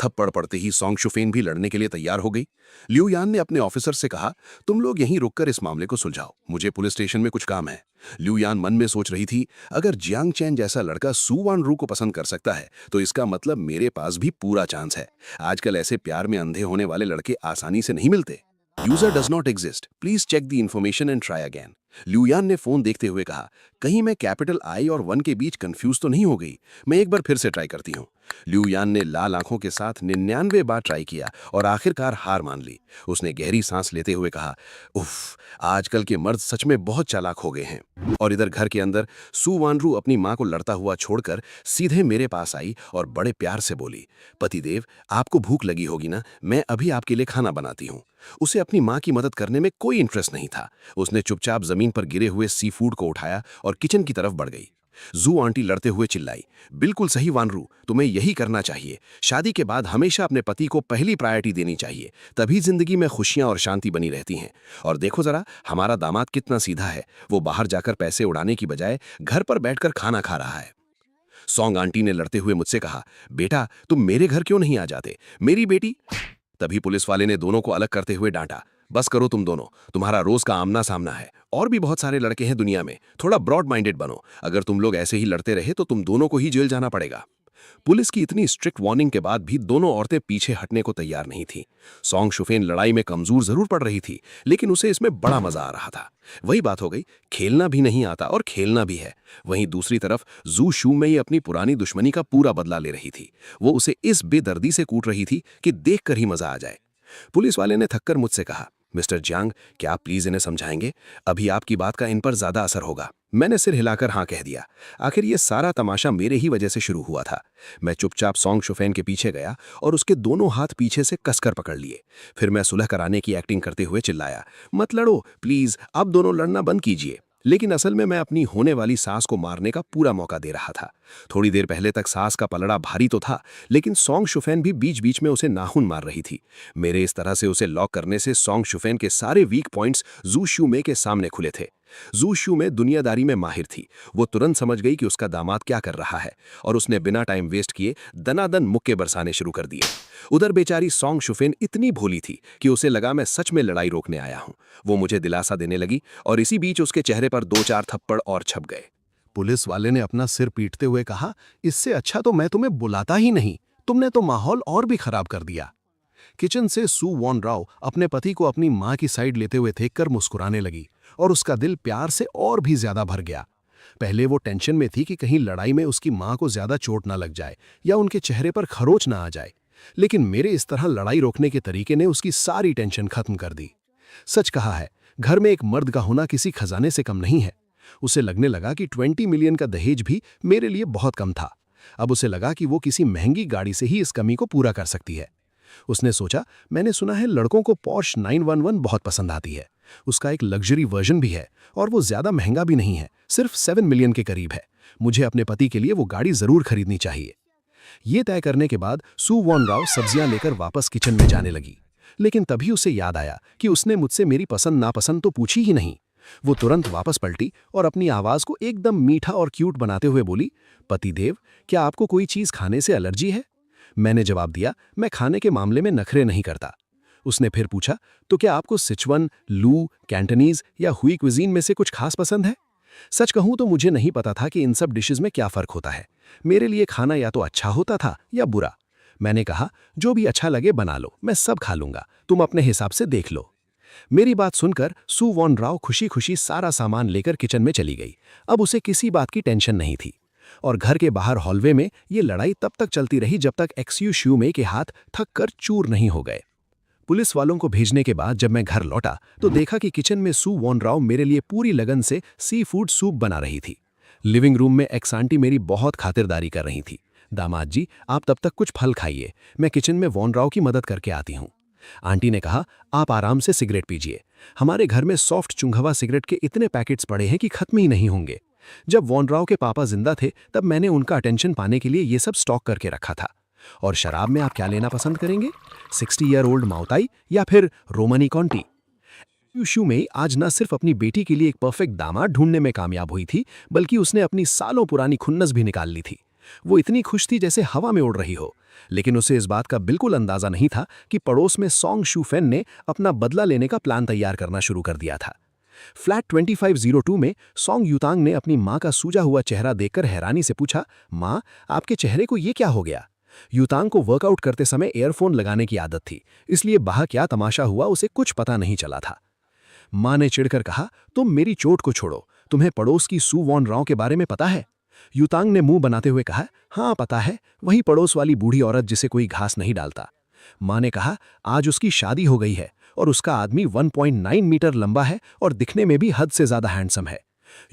थप्पड़ पड़ते ही सोंग शुफेन भी लड़ने के लिए तैयार हो गई। लिू यान ने अपने ऑफिसर से कहा, तुम लोग यहीं रुककर इस मामले को सुलझाओ, मुझे पुलिस स्टेशन में कुछ काम है। लिू यान मन में सोच रही थी, अगर जियांग चैन जैसा लड़का सू वान रू को पसंद कर सकता है तो इसका मतलब मेरे पास भी पूरा चांस है। आजकल ऐसे प्यार में अंधे होने वाले लड़के आसानी से नहीं मिलते। User does not exist, please check the information and try again. Liu Yan ने फोन देखते हुए कहा, कहीं मैं कैपिटल आई और 1 के बीच कंफ्यूज तो नहीं हो गई, मैं एक बार फिर से ट्राई करती हूँ। लिू यान ने लाल आंखों के साथ 99 बार ट्राई किया और आखिरकार हार मान ली। उसने गहरी सांस लेते हुए कहा, उफ, आजकल के मर्द सच में बहुत चालाक हो गए हैं। और इधर घर के अंदर सू वानरू अपनी माँ को लड़ता हुआ छोड़कर सीधे मेरे पास आई और बड़े प्यार से बोली, पतिदेव, आपको भूख लगी होगी ना, मैं अभी आपके लिए खाना बनाती हूँ। उसे अपनी माँ की मदद करने में कोई इंटरेस्ट नहीं था। उसने चुपचाप जमीन पर गिरे हुए सी फूड को उठाया और किचन की तरफ बढ़ गई। जू आंटी लड़ते हुए चिल्लाई, बिल्कुल सही वानरू, तुम्हें यही करना चाहिए। शादी के बाद हमेशा अपने पति को पहली प्रायोरिटी देनी चाहिए, तभी जिंदगी में खुशियां और शांति बनी रहती हैं। और देखो जरा, हमारा दामाद कितना सीधा है, वो बाहर जाकर पैसे उड़ाने की बजाय घर पर बैठकर खाना खा रहा है। सोंग आंटी ने लड़ते हुए मुझसे कहा, बेटा तुम मेरे घर क्यों नहीं आ जाते, मेरी बेटी। तभी पुलिस वाले ने दोनों को अलग करते हुए डांटा, बस करो तुम दोनों, तुम्हारा रोज का आमना सामना है, और भी बहुत सारे लड़के हैं दुनिया में, थोड़ा ब्रॉड माइंडेड बनो। अगर तुम लोग ऐसे ही लड़ते रहे तो तुम दोनों को ही जेल जाना पड़ेगा। पुलिस की इतनी स्ट्रिक्ट वार्निंग के बाद भी दोनों औरतें पीछे हटने को तैयार नहीं थीं। सोंग शुफेन लड़ाई में कमजोर जरूर पड़ रही थी, लेकिन उसे इसमें बड़ा मजा आ रहा था। वही बात हो गई, खेलना भी नहीं आता और खेलना भी है। वहीं दूसरी तरफ जू शू में ही अपनी पुरानी दुश्मनी का पूरा बदला ले रही थी। वो उसे इस बेदर्दी से कूट रही थी कि देखकर ही मजा आ जाए। पुलिस वाले ने थककर मुझसे कहा, मिस्टर जियांग, क्या आप प्लीज इन्हें समझाएंगे, अभी आपकी बात का इन पर ज्यादा असर होगा। मैंने सिर हिलाकर हाँ कह दिया। आखिर ये सारा तमाशा मेरे ही वजह से शुरू हुआ था। मैं चुपचाप सोंग शुफेन के पीछे गया और उसके दोनों हाथ पीछे से कसकर पकड़ लिए। फिर मैं सुलह कराने की एक्टिंग करते हुए चिल्लाया, मत लड़ो प्लीज, अब दोनों लड़ना बंद कीजिए। लेकिन असल में मैं अपनी होने वाली सास को मारने का पूरा मौका दे रहा था। थोड़ी देर पहले तक सास का पलड़ा भारी तो था, लेकिन सोंग शुफेन भी बीच बीच में उसे नाखून मार रही थी। मेरे इस तरह से उसे लॉक करने से सोंग शुफेन के सारे वीक पॉइंट्स जू शू में के सामने खुले थे। जू शू में दुनियादारी में माहिर थी। वो तुरंत समझ गई कि उसका दामाद क्या कर रहा है और उसने बिना टाइम वेस्ट किए दनादन मुक्के बरसाने शुरू कर दिए। उधर बेचारी सोंग शुफेन इतनी भोली थी कि उसे लगा मैं सच में लड़ाई रोकने आया हूं। वो मुझे दिलासा देने लगी और इसी बीच उसके चेहरे पर 2-4 थप्पड़ और छप गए। पुलिस वाले ने अपना सिर पीटते हुए कहा, इससे अच्छा तो मैं तुम्हें बुलाता ही नहीं, तुमने तो माहौल और भी खराब कर दिया। किचन से सू वॉन राव अपने पति को अपनी मां की साइड लेते हुए देखकर मुस्कुराने लगी और उसका दिल प्यार से और भी ज्यादा भर गया। पहले वो टेंशन में थी कि कहीं लड़ाई में उसकी मां को ज्यादा चोट ना लग जाए या उनके चेहरे पर खरोच ना आ जाए, लेकिन मेरे इस तरह लड़ाई रोकने के तरीके ने उसकी सारी टेंशन खत्म कर दी। सच कहा है, घर में एक मर्द का होना किसी खजाने से कम नहीं है। उसे लगने लगा कि 20 मिलियन का दहेज भी मेरे लिए बहुत कम था। अब उसे लगा कि वो किसी महंगी गाड़ी से ही इस कमी को पूरा कर सकती है। उसने सोचा, मैंने सुना है लड़कों को पोर्श 911 बहुत पसंद आती है। उसका एक लग्जरी वर्जन भी है और वो ज्यादा महंगा भी नहीं है, सिर्फ 7 मिलियन के करीब है। मुझे अपने पति के लिए वो गाड़ी जरूर खरीदनी चाहिए। ये तय करने के बाद सू वॉन राव सब्जियां लेकर वापस किचन में जाने लगी, लेकिन तभी उसे याद आया कि उसने मुझसे मेरी पसंद नापसंद तो पूछी ही नहीं। वो तुरंत वापस पलटी और अपनी आवाज को एकदम मीठा और क्यूट बनाते हुए बोली, पतिदेव, क्या आपको कोई चीज खाने से एलर्जी है? मैंने जवाब दिया, मैं खाने के मामले में नखरे नहीं करता। उसने फिर पूछा, तो क्या आपको सिचुअन, लू, कैंटनीज या हुई क्विजीन में से कुछ खास पसंद है? सच कहूं तो मुझे नहीं पता था कि इन सब डिशेस में क्या फर्क होता है। मेरे लिए खाना या तो अच्छा होता था या बुरा। मैंने कहा, जो भी अच्छा लगे बना लो, मैं सब खा लूंगा, तुम अपने हिसाब से देख लो। मेरी बात सुनकर सू वॉन राव खुशी खुशी सारा सामान लेकर किचन में चली गई। अब उसे किसी बात की टेंशन नहीं थी। और घर के बाहर हॉलवे में ये लड़ाई तब तक चलती रही जब तक एक्सयू शू मेई के हाथ थक कर चूर नहीं हो गए। पुलिस वालों को भेजने के बाद जब मैं घर लौटा तो देखा कि किचन में सू वॉन राव मेरे लिए पूरी लगन से सी फूड सूप बना रही थी। लिविंग रूम में एक्स आंटी मेरी बहुत खातिरदारी कर रही थी। दामाद जी, आप तब तक कुछ फल खाइए, मैं किचन में वॉन राव की मदद करके आती हूँ। आंटी ने कहा, आप आराम से सिगरेट पीजिए, हमारे घर में सॉफ्ट चुंघवा सिगरेट के इतने पैकेट्स पड़े हैं कि खत्म ही नहीं होंगे। जब वॉन राव के पापा जिंदा थे तब मैंने उनका अटेंशन पाने के लिए ये सब स्टॉक करके रखा था। और शराब में आप क्या लेना पसंद करेंगे, 60 ईयर ओल्ड माउताई या फिर रोमनी कॉन्टी? शू मेई आज न सिर्फ अपनी बेटी के लिए एक परफेक्ट दामाद ढूंढने में कामयाब हुई थी, बल्कि उसने अपनी सालों पुरानी खुन्नस भी निकाल ली थी। वो इतनी खुश थी जैसे हवा में उड़ रही हो, लेकिन उसे इस बात का बिल्कुल अंदाजा नहीं था कि पड़ोस में सोंग शू फेन ने अपना बदला लेने का प्लान तैयार करना शुरू कर दिया था। फ्लैट 2502 में सोंग यूतांग ने अपनी मां का सूजा हुआ चेहरा देखकर हैरानी से पूछा, मां, आपके चेहरे को ये क्या हो गया? यूतांग को वर्कआउट करते समय एयरफोन लगाने की आदत थी, इसलिए बाहर क्या तमाशा हुआ उसे कुछ पता नहीं चला था। मां ने चिढ़कर कहा, तुम मेरी चोट को छोड़ो, तुम्हें पड़ोस की सू वॉन राव के बारे में पता है? यूतांग ने मुंह बनाते हुए कहा, हाँ पता है, वही पड़ोस वाली बूढ़ी औरत जिसे कोई घास नहीं डालता। मां ने कहा, आज उसकी शादी हो गई है और उसका आदमी 1.9 मीटर लंबा है और दिखने में भी हद से ज्यादा हैंडसम है।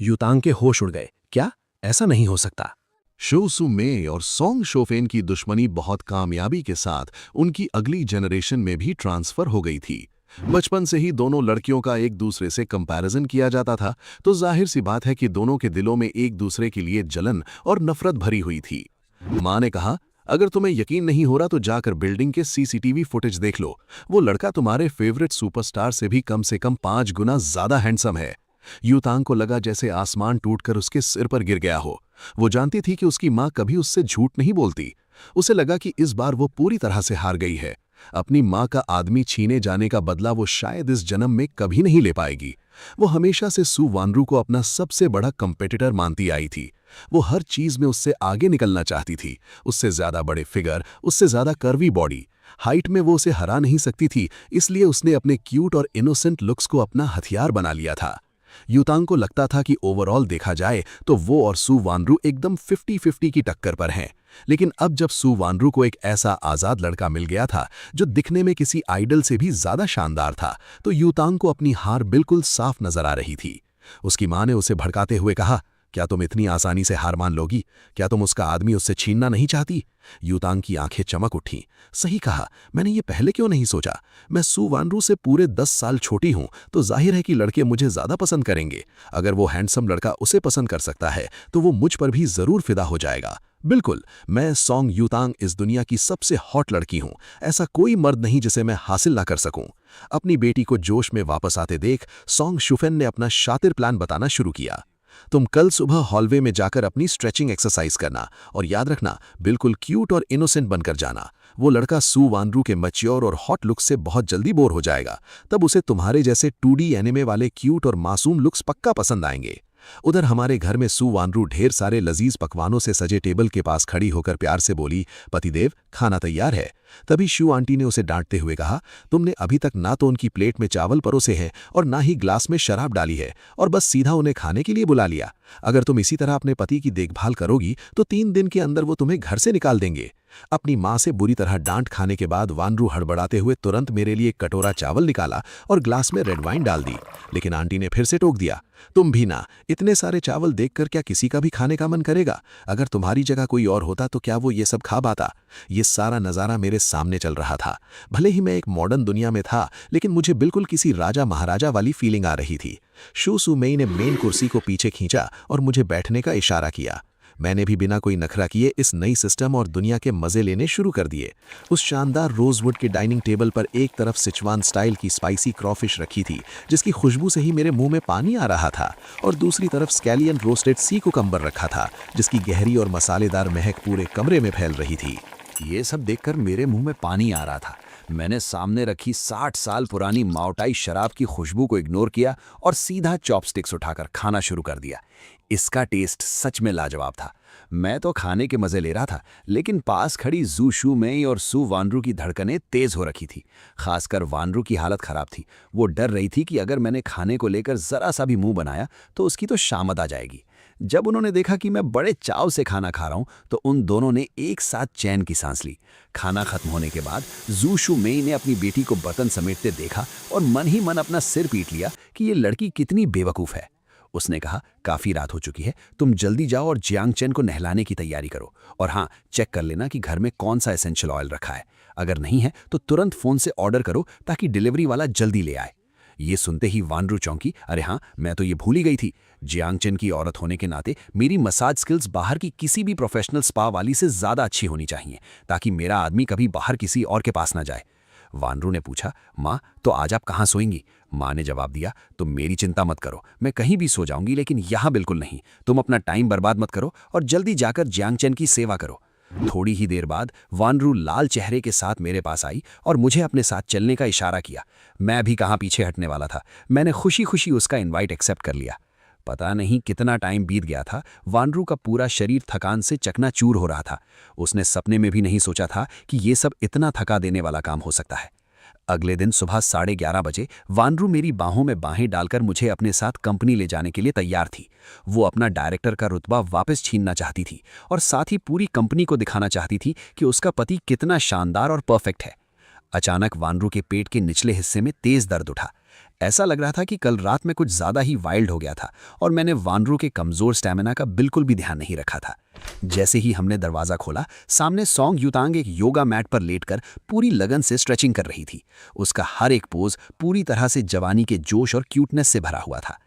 यूतांग के होश उड़ गए, क्या ऐसा नहीं हो सकता? शो सू मेई और सोंग शोफेन की दुश्मनी बहुत कामयाबी के साथ उनकी अगली जनरेशन में भी ट्रांसफर हो गई थी। बचपन से ही दोनों लड़कियों का एक दूसरे से कंपैरिजन किया जाता था, तो जाहिर सी बात है कि दोनों के दिलों में एक दूसरे के लिए जलन और नफरत भरी हुई थी। मां ने कहा, अगर तुम्हें यकीन नहीं हो रहा तो जाकर बिल्डिंग के सीसीटीवी फुटेज देख लो, वो लड़का तुम्हारे फेवरेट सुपरस्टार से कम 5 गुना ज्यादा हैंडसम है। यूतांग को लगा जैसे आसमान टूटकर उसके सिर पर गिर गया हो। वो जानती थी कि उसकी मां कभी उससे झूठ नहीं बोलती। उसे लगा कि इस बार वो पूरी तरह से हार गई है। अपनी मां का आदमी छीने जाने का बदला वो शायद इस जन्म में कभी नहीं ले पाएगी। वो हमेशा से सू वानरू को अपना सबसे बड़ा कंपेटिटर मानती आई थी। वो हर चीज में उससे आगे निकलना चाहती थी, उससे ज्यादा बड़े फिगर, उससे ज्यादा कर्वी बॉडी। हाइट में वो उसे हरा नहीं सकती थी, इसलिए उसने अपने क्यूट और इनोसेंट लुक्स को अपना हथियार बना लिया था। यूतांग को लगता था कि ओवरऑल देखा जाए तो वो और सू वानरू एकदम 50-50 की टक्कर पर हैं। लेकिन अब जब सू वानरू को एक ऐसा आजाद लड़का मिल गया था जो दिखने में किसी आइडल से भी ज्यादा शानदार था, तो यूतांग को अपनी हार बिल्कुल साफ नजर आ रही थी। उसकी मां ने उसे भड़काते हुए कहा, क्या तुम इतनी आसानी से हार मान लोगी? क्या तुम उसका आदमी उससे छीनना नहीं चाहती? यूतांग की आंखें चमक उठी। सही कहा, मैंने ये पहले क्यों नहीं सोचा? मैं सू वानरू से पूरे 10 साल छोटी हूं, तो जाहिर है कि लड़के मुझे ज्यादा पसंद करेंगे। अगर वो हैंडसम लड़का उसे पसंद कर सकता है तो वो मुझ पर भी जरूर फिदा हो जाएगा। बिल्कुल, मैं सोंग यूतांग इस दुनिया की सबसे हॉट लड़की हूं। ऐसा कोई मर्द नहीं जिसे मैं हासिल ना कर सकूं। अपनी बेटी को जोश में वापस आते देख सोंग शुफेन ने अपना शातिर प्लान बताना शुरू किया। तुम कल सुबह हॉलवे में जाकर अपनी स्ट्रेचिंग एक्सरसाइज करना, और याद रखना, बिल्कुल क्यूट और इनोसेंट बनकर जाना। वो लड़का सू वानरू के मैच्योर और हॉट लुक्स से बहुत जल्दी बोर हो जाएगा। तब उसे तुम्हारे जैसे 2D एनिमे वाले क्यूट और मासूम लुक्स पक्का पसंद आएंगे। उधर हमारे घर में सू वानरू ढेर सारे लजीज पकवानों से सजे टेबल के पास खड़ी होकर प्यार से बोली, पतिदेव, खाना तैयार है। तभी शू आंटी ने उसे डांटते हुए कहा, तुमने अभी तक ना तो उनकी प्लेट में चावल परोसे हैं और ना ही ग्लास में शराब डाली है, और बस सीधा उन्हें खाने के लिए बुला लिया। अगर तुम इसी तरह अपने पति की देखभाल करोगी तो 3 दिन के अंदर वो तुम्हें घर से निकाल देंगे। अपनी मां से बुरी तरह डांट खाने के बाद वानरू हड़बड़ाते हुए तुरंत मेरे लिए एक कटोरा चावल निकाला और ग्लास में रेड वाइन डाल दी। लेकिन आंटी ने फिर से टोक दिया, तुम भी ना, इतने सारे चावल देखकर क्या किसी का भी खाने का मन करेगा? अगर तुम्हारी जगह कोई और होता तो क्या वो ये सब खा पाता? ये सारा नज़ारा मेरे सामने चल रहा था। भले ही मैं एक मॉडर्न दुनिया में था, लेकिन मुझे बिल्कुल किसी राजा महाराजा वाली फीलिंग आ रही थी। शू सू मेई ने मेन कुर्सी को पीछे खींचा और मुझे बैठने का इशारा किया। मैंने भी बिना कोई नखरा किए इस नई सिस्टम और दुनिया के मजे लेने शुरू कर दिए। उस शानदार रोजवुड के डाइनिंग टेबल पर एक तरफ सिचुआन स्टाइल की स्पाइसी क्रॉफिश रखी थी, जिसकी खुशबू से ही मेरे मुंह में पानी आ रहा था, और दूसरी तरफ स्कैलियन रोस्टेड सी कुकम्बर रखा था, जिसकी गहरी और मसालेदार महक पूरे कमरे में फैल रही थी। ये सब देखकर मेरे मुंह में पानी आ रहा था। मैंने सामने रखी 60 साल पुरानी माउटाई शराब की खुशबू को इग्नोर किया और सीधा चॉपस्टिक्स उठाकर खाना शुरू कर दिया। इसका टेस्ट सच में लाजवाब था। मैं तो खाने के मजे ले रहा था, लेकिन पास खड़ी जू शू मेई और सू वानरू की धड़कनें तेज हो रखी थी। खासकर वानरू की हालत खराब थी। वो डर रही थी कि अगर मैंने खाने को लेकर जरा सा भी मुंह बनाया तो उसकी तो शामत आ जाएगी। जब उन्होंने देखा कि मैं बड़े चाव से खाना खा रहा हूं, तो उन दोनों ने एक साथ चैन की सांस ली। खाना खत्म होने के बाद जू शू मेई ने अपनी बेटी को बर्तन समेटते देखा और मन ही मन अपना सिर पीट लिया कि ये लड़की कितनी बेवकूफ़ है। उसने कहा, काफ़ी रात हो चुकी है, तुम जल्दी जाओ और जियांग चेन को नहलाने की तैयारी करो। और हाँ, चेक कर लेना कि घर में कौन सा एसेंशियल ऑयल रखा है। अगर नहीं है तो तुरंत फ़ोन से ऑर्डर करो ताकि डिलीवरी वाला जल्दी ले आए। ये सुनते ही वानरू चौंकी, अरे हाँ, मैं तो ये भूल ही गई थी। जियांग चेन की औरत होने के नाते मेरी मसाज स्किल्स बाहर की किसी भी प्रोफेशनल स्पा वाली से ज़्यादा अच्छी होनी चाहिए, ताकि मेरा आदमी कभी बाहर किसी और के पास ना जाए। वानरू ने पूछा, माँ तो आज आप कहाँ सोएंगी? माँ ने जवाब दिया, तुम मेरी चिंता मत करो, मैं कहीं भी सो जाऊंगी, लेकिन यहाँ बिल्कुल नहीं। तुम अपना टाइम बर्बाद मत करो और जल्दी जाकर जियांग चेन की सेवा करो। थोड़ी ही देर बाद वानरू लाल चेहरे के साथ मेरे पास आई और मुझे अपने साथ चलने का इशारा किया। मैं भी कहाँ पीछे हटने वाला था। मैंने खुशी खुशी उसका इनवाइट एक्सेप्ट कर लिया। पता नहीं कितना टाइम बीत गया था, वानरू का पूरा शरीर थकान से चकनाचूर हो रहा था। उसने सपने में भी नहीं सोचा था कि ये सब इतना थका देने वाला काम हो सकता है। अगले दिन सुबह 11:30 बजे वानरू मेरी बाहों में बाहें डालकर मुझे अपने साथ कंपनी ले जाने के लिए तैयार थी। वो अपना डायरेक्टर का रुतबा वापस छीनना चाहती थी और साथ ही पूरी कंपनी को दिखाना चाहती थी कि उसका पति कितना शानदार और परफेक्ट है। अचानक वानरू के पेट के निचले हिस्से में तेज दर्द उठा। ऐसा लग रहा था कि कल रात में कुछ ज़्यादा ही वाइल्ड हो गया था और मैंने वानरू के कमज़ोर स्टैमिना का बिल्कुल भी ध्यान नहीं रखा था। जैसे ही हमने दरवाज़ा खोला, सामने सॉन्ग युतांग एक योगा मैट पर लेटकर पूरी लगन से स्ट्रेचिंग कर रही थी। उसका हर एक पोज पूरी तरह से जवानी के जोश और क्यूटनेस से भरा हुआ था।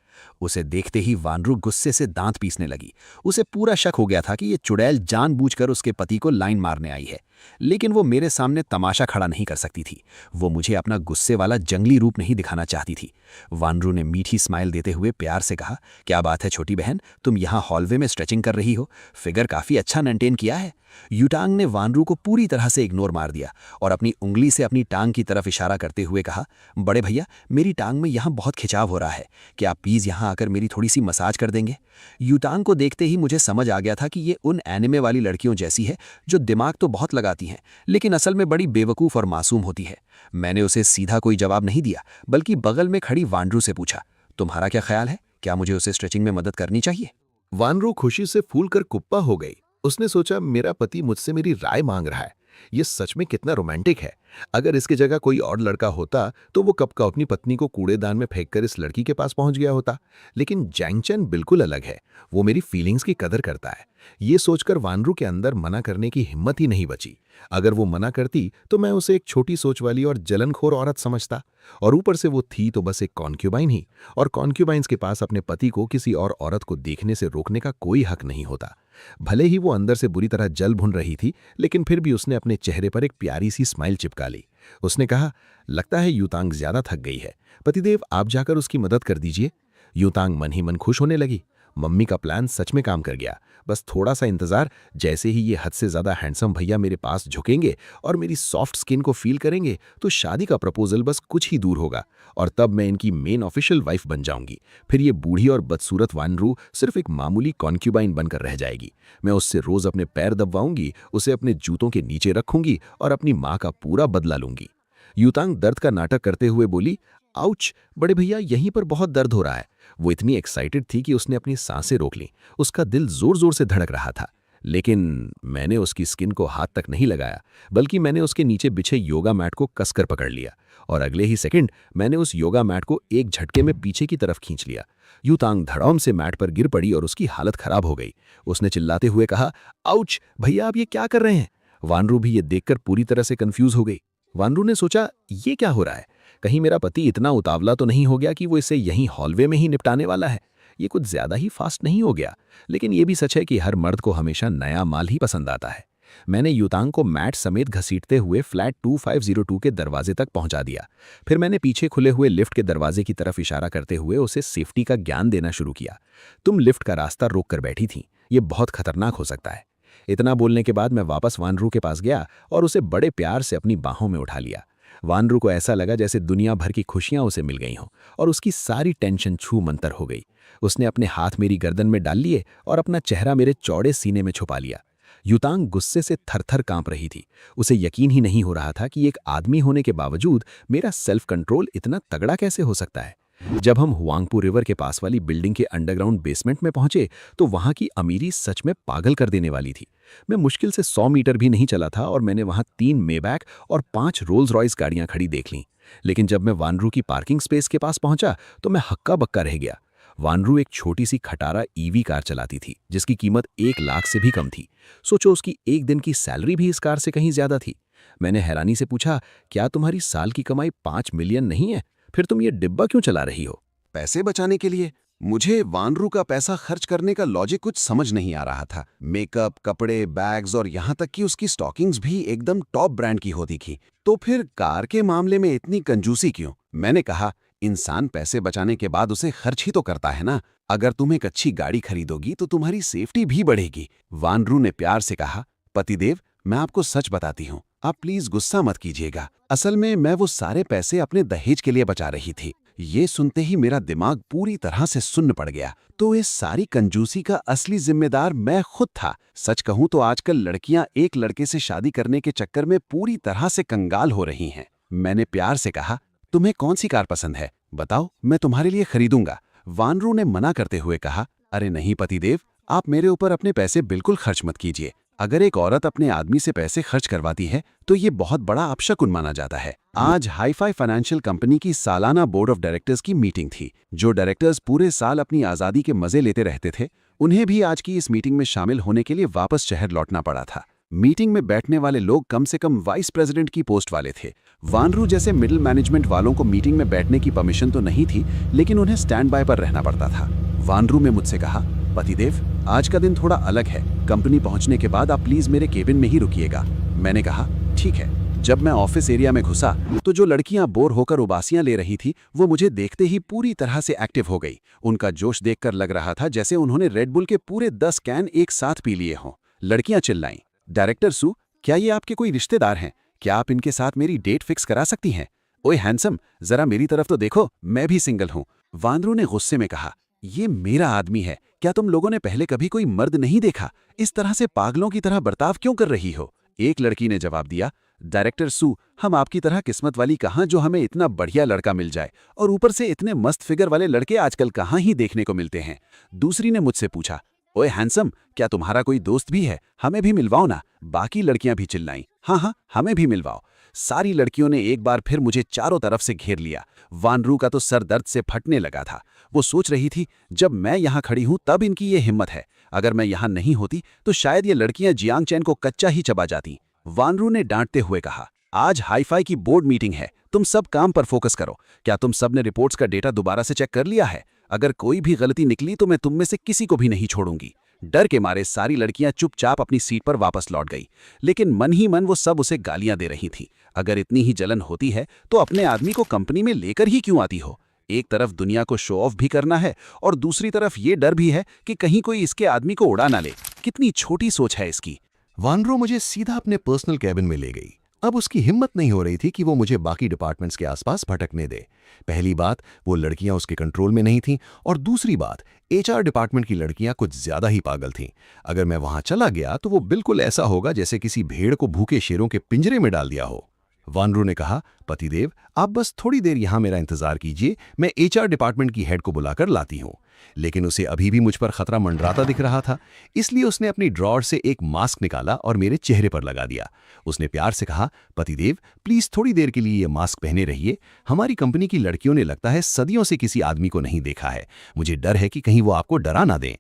उसे देखते ही वानरू गुस्से से दांत पीसने लगी। उसे पूरा शक हो गया था कि ये चुड़ैल जानबूझकर उसके पति को लाइन मारने आई है, लेकिन वो मेरे सामने तमाशा खड़ा नहीं कर सकती थी। वो मुझे अपना गुस्से वाला जंगली रूप नहीं दिखाना चाहती थी। वानरू ने मीठी स्माइल देते हुए प्यार से कहा, क्या बात है छोटी बहन, तुम यहाँ हॉलवे में स्ट्रेचिंग कर रही हो? फिगर काफ़ी अच्छा मेंटेन किया है। युटांग ने वानरू को पूरी तरह से इग्नोर मार दिया और अपनी उंगली से अपनी टांग की तरफ इशारा करते हुए कहा, बड़े भैया, मेरी टांग में यहाँ बहुत खिंचाव हो रहा है, क्या आप प्लीज़ यहाँ आकर मेरी थोड़ी सी मसाज कर देंगे? युटांग को देखते ही मुझे समझ आ गया था कि ये उन एनिमे वाली लड़कियों जैसी है जो दिमाग तो बहुत लगाती हैं, लेकिन असल में बड़ी बेवकूफ़ और मासूम होती है। मैंने उसे सीधा कोई जवाब नहीं दिया, बल्कि बगल में खड़ी वानरू से पूछा, तुम्हारा क्या ख्याल है, क्या मुझे उसे स्ट्रेचिंग में मदद करनी चाहिए? वानरू खुशी से फूलकर कुप्पा हो गई। उसने सोचा, मेरा पति मुझसे मेरी राय मांग रहा है। ये सच में कितना रोमांटिक है। अगर इसकी जगह कोई और लड़का होता तो वो कब का अपनी पत्नी को कूड़ेदान में फेंककर इस लड़की के पास पहुंच गया होता। लेकिन जियांग चेन बिल्कुल अलग है। वो मेरी फीलिंग्स की कदर करता है। ये सोचकर वानरू के अंदर मना करने की हिम्मत ही नहीं बची। अगर वो मना करती तो मैं उसे एक छोटी सोच वाली और जलनखोर औरत समझता, और ऊपर से वो थी तो बस एक कॉन्क्यूबाइन ही, और कॉन्क्यूबाइंस के पास अपने पति को किसी और औरत को देखने से रोकने का कोई हक नहीं होता। भले ही वो अंदर से बुरी तरह जल भुन रही थी, लेकिन फिर भी उसने अपने चेहरे पर एक प्यारी सी स्माइल चिपका ली। उसने कहा, लगता है युतांग ज्यादा थक गई है, पतिदेव आप जाकर उसकी मदद कर दीजिए। युतांग मन ही मन खुश होने लगी। मम्मी का प्लान सच में काम कर गया। बस थोड़ा सा इंतजार। जैसे ही ये हद से ज्यादा हैंडसम भैया मेरे पास झुकेंगे और मेरी सॉफ्ट स्किन को फील करेंगे तो शादी का प्रपोजल बस कुछ ही दूर होगा, और तब मैं इनकी मेन ऑफिशियल वाइफ बन जाऊंगी। फिर ये बूढ़ी और बदसूरत वानरू सिर्फ एक मामूली कॉन्क्यूबाइन बनकर रह जाएगी। मैं उससे रोज अपने पैर दबवाऊंगी, उसे अपने जूतों के नीचे रखूंगी और अपनी माँ का पूरा बदला लूंगी। युतांग दर्द का नाटक करते हुए बोली, आउच, बड़े भैया यहीं पर बहुत दर्द हो रहा है। वो इतनी एक्साइटेड थी कि उसने अपनी सांसें रोक लीं। उसका दिल जोर जोर से धड़क रहा था। लेकिन मैंने उसकी स्किन को हाथ तक नहीं लगाया, बल्कि मैंने उसके नीचे बिछे योगा मैट को कसकर पकड़ लिया, और अगले ही सेकंड मैंने उस योगा मैट को एक झटके में पीछे की तरफ खींच लिया। युतांग धड़ाम से मैट पर गिर पड़ी और उसकी हालत खराब हो गई। उसने चिल्लाते हुए कहा, आउच, भैया आप ये क्या कर रहे हैं? वानरू भी ये देखकर पूरी तरह से कंफ्यूज हो गई। वानरू ने सोचा, ये क्या हो रहा है? कहीं मेरा पति इतना उतावला तो नहीं हो गया कि वो इसे यहीं हॉलवे में ही निपटाने वाला है? ये कुछ ज्यादा ही फास्ट नहीं हो गया? लेकिन ये भी सच है कि हर मर्द को हमेशा नया माल ही पसंद आता है। मैंने युतांग को मैट समेत घसीटते हुए फ्लैट 2502 के दरवाजे तक पहुंचा दिया। फिर मैंने पीछे खुले हुए लिफ्ट के दरवाजे की तरफ इशारा करते हुए उसे सेफ्टी का ज्ञान देना शुरू किया। तुम लिफ्ट का रास्ता रोक कर बैठी थी, ये बहुत खतरनाक हो सकता है। इतना बोलने के बाद मैं वापस वानरू के पास गया और उसे बड़े प्यार से अपनी बाहों में उठा लिया। वानरू को ऐसा लगा जैसे दुनिया भर की खुशियां उसे मिल गई हों और उसकी सारी टेंशन छू मंतर हो गई। उसने अपने हाथ मेरी गर्दन में डाल लिए और अपना चेहरा मेरे चौड़े सीने में छुपा लिया। युतांग गुस्से से थरथर कांप रही थी। उसे यकीन ही नहीं हो रहा था कि एक आदमी होने के बावजूद मेरा सेल्फ कंट्रोल इतना तगड़ा कैसे हो सकता है। जब हम हुआंगपू रिवर के पास वाली बिल्डिंग के अंडरग्राउंड बेसमेंट में पहुंचे तो वहां की अमीरी सच में पागल कर देने वाली थी। मैं मुश्किल से 100 मीटर भी नहीं चला था और मैंने वहां 3 मेबैक और 5 रोल्स रॉयस गाड़ियां खड़ी देख लीं। लेकिन जब मैं वानरू की पार्किंग स्पेस के पास पहुंचा तो मैं हक्का बक्का रह गया। वानरू एक छोटी सी खटारा ईवी कार चलाती थी जिसकी कीमत 1 लाख से भी कम थी। सोचो उसकी एक दिन की सैलरी भी इस कार से कहीं ज्यादा थी। मैंने हैरानी से पूछा, क्या तुम्हारी साल की कमाई 5 मिलियन नहीं है? फिर तुम ये डिब्बा क्यों चला रही हो? पैसे बचाने के लिए। मुझे वानरू का पैसा खर्च करने का लॉजिक कुछ समझ नहीं आ रहा था। मेकअप, कपड़े, बैग्स और यहाँ तक कि उसकी स्टॉकिंग्स भी एकदम टॉप ब्रांड की होती थी। तो फिर कार के मामले में इतनी कंजूसी क्यों? मैंने कहा, इंसान पैसे बचाने के बाद उसे खर्च ही तो करता है ना। अगर तुम एक अच्छी गाड़ी खरीदोगी तो तुम्हारी सेफ्टी भी बढ़ेगी। वानरू ने प्यार से कहा, पतिदेव, मैं आपको सच बताती हूँ, आप प्लीज गुस्सा मत कीजिएगा। असल में मैं वो सारे पैसे अपने दहेज के लिए बचा रही थी। ये सुनते ही मेरा दिमाग पूरी तरह से सुन्न पड़ गया। तो इस सारी कंजूसी का असली जिम्मेदार मैं खुद था। सच कहूं तो आजकल लड़कियां एक लड़के से शादी करने के चक्कर में पूरी तरह से कंगाल हो रही हैं। मैंने प्यार से कहा, तुम्हें कौन सी कार पसंद है? बताओ, मैं तुम्हारे लिए खरीदूंगा। वानरू ने मना करते हुए कहा, अरे नहीं पतिदेव, आप मेरे ऊपर अपने पैसे बिल्कुल खर्च मत कीजिए। अगर एक औरत अपने आदमी से पैसे खर्च करवाती है तो ये बहुत बड़ा अपशकुन माना जाता है। आज हाईफाई फाइनेंशियल कंपनी की सालाना बोर्ड ऑफ डायरेक्टर्स की मीटिंग थी। जो डायरेक्टर्स पूरे साल अपनी आज़ादी के मजे लेते रहते थे, उन्हें भी आज की इस मीटिंग में शामिल होने के लिए वापस शहर लौटना पड़ा था। मीटिंग में बैठने वाले लोग कम से कम वाइस प्रेसिडेंट की पोस्ट वाले थे। वानरू जैसे मिडिल मैनेजमेंट वालों को मीटिंग में बैठने की परमिशन तो नहीं थी, लेकिन उन्हें स्टैंड बाय पर रहना पड़ता था। वानरू ने मुझसे कहा, पतिदेव, आज का दिन थोड़ा अलग है। कंपनी पहुंचने के बाद आप प्लीज मेरे केबिन में ही रुकिएगा। मैंने कहा, ठीक है। जब मैं ऑफिस एरिया में घुसा तो जो लड़कियां बोर होकर उबासियां ले रही थी वो मुझे देखते ही पूरी तरह से एक्टिव हो गई। उनका जोश देखकर लग रहा था जैसे उन्होंने रेड बुल के पूरे 10 कैन एक साथ पी लिए हों। लड़कियां चिल्लाईं, डायरेक्टर सू, क्या ये आपके कोई रिश्तेदार हैं? क्या आप इनके साथ मेरी डेट फिक्स करा सकती हैं? ओए हैंडसम, जरा मेरी तरफ तो देखो, मैं भी सिंगल हूं। वानरू ने गुस्से में कहा, ये मेरा आदमी है। क्या तुम लोगों ने पहले कभी कोई मर्द नहीं देखा? इस तरह से पागलों की तरह बर्ताव क्यों कर रही हो? एक लड़की ने जवाब दिया, डायरेक्टर सू, हम आपकी तरह किस्मत वाली कहाँ जो हमें इतना बढ़िया लड़का मिल जाए, और ऊपर से इतने मस्त फिगर वाले लड़के आजकल कहाँ ही देखने को मिलते हैं। दूसरी ने मुझसे पूछा, ओए हैंडसम, क्या तुम्हारा कोई दोस्त भी है? हमें भी मिलवाओ ना। बाकी लड़कियां भी चिल्लाईं, हाँ हाँ, हमें भी मिलवाओ। सारी लड़कियों ने एक बार फिर मुझे चारों तरफ से घेर लिया। वानरू का तो सर दर्द से फटने लगा था। वो सोच रही थी, जब मैं यहाँ खड़ी हूँ तब इनकी ये हिम्मत है। अगर मैं यहाँ नहीं होती तो शायद ये लड़कियां जियांग चैन को कच्चा ही चबा जाती। वानरू ने डांटते हुए कहा, आज हाईफाई की बोर्ड मीटिंग है, तुम सब काम पर फोकस करो। क्या तुम सब ने रिपोर्ट्स का डेटा दोबारा से चेक कर लिया है? अगर कोई भी गलती निकली तो मैं तुम में से किसी को भी नहीं छोड़ूंगी। डर के मारे सारी लड़कियां चुपचाप अपनी सीट पर वापस लौट गई, लेकिन मन ही मन वो सब उसे गालियां दे रही थी। अगर इतनी ही जलन होती है तो अपने आदमी को कंपनी में लेकर ही क्यों आती हो? एक तरफ दुनिया को शो ऑफ भी करना है और दूसरी तरफ ये डर भी है कि कहीं कोई इसके आदमी को उड़ा ना ले। कितनी छोटी सोच है इसकी। वानरू मुझे सीधा अपने पर्सनल कैबिन में ले गई। अब उसकी हिम्मत नहीं हो रही थी कि वो मुझे बाकी डिपार्टमेंट्स के आसपास भटकने दे। पहली बात, वो लड़कियां उसके कंट्रोल में नहीं थीं, और दूसरी बात, HR डिपार्टमेंट की लड़कियां कुछ ज्यादा ही पागल थीं। अगर मैं वहां चला गया तो वो बिल्कुल ऐसा होगा जैसे किसी भेड़ को भूखे शेरों के पिंजरे में डाल दिया हो। वानरू ने कहा, पतिदेव, आप बस थोड़ी देर यहां मेरा इंतजार कीजिए, मैं HR डिपार्टमेंट की हेड को बुलाकर लाती हूं। लेकिन उसे अभी भी मुझ पर खतरा मंडराता दिख रहा था, इसलिए उसने अपनी ड्रॉर से एक मास्क निकाला और मेरे चेहरे पर लगा दिया। उसने प्यार से कहा, पतिदेव, प्लीज थोड़ी देर के लिए ये मास्क पहने रहिए। हमारी कंपनी की लड़कियों ने लगता है सदियों से किसी आदमी को नहीं देखा है। मुझे डर है कि कहीं वो आपको डरा ना दें।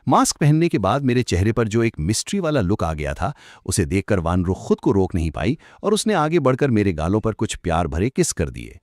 मास्क पहनने के बाद मेरे चेहरे पर जो एक मिस्ट्री वाला लुक आ गया था, उसे देखकर वानरू खुद को रोक नहीं पाई और उसने आगे बढ़कर मेरे गालों पर कुछ प्यार भरे किस कर दिए।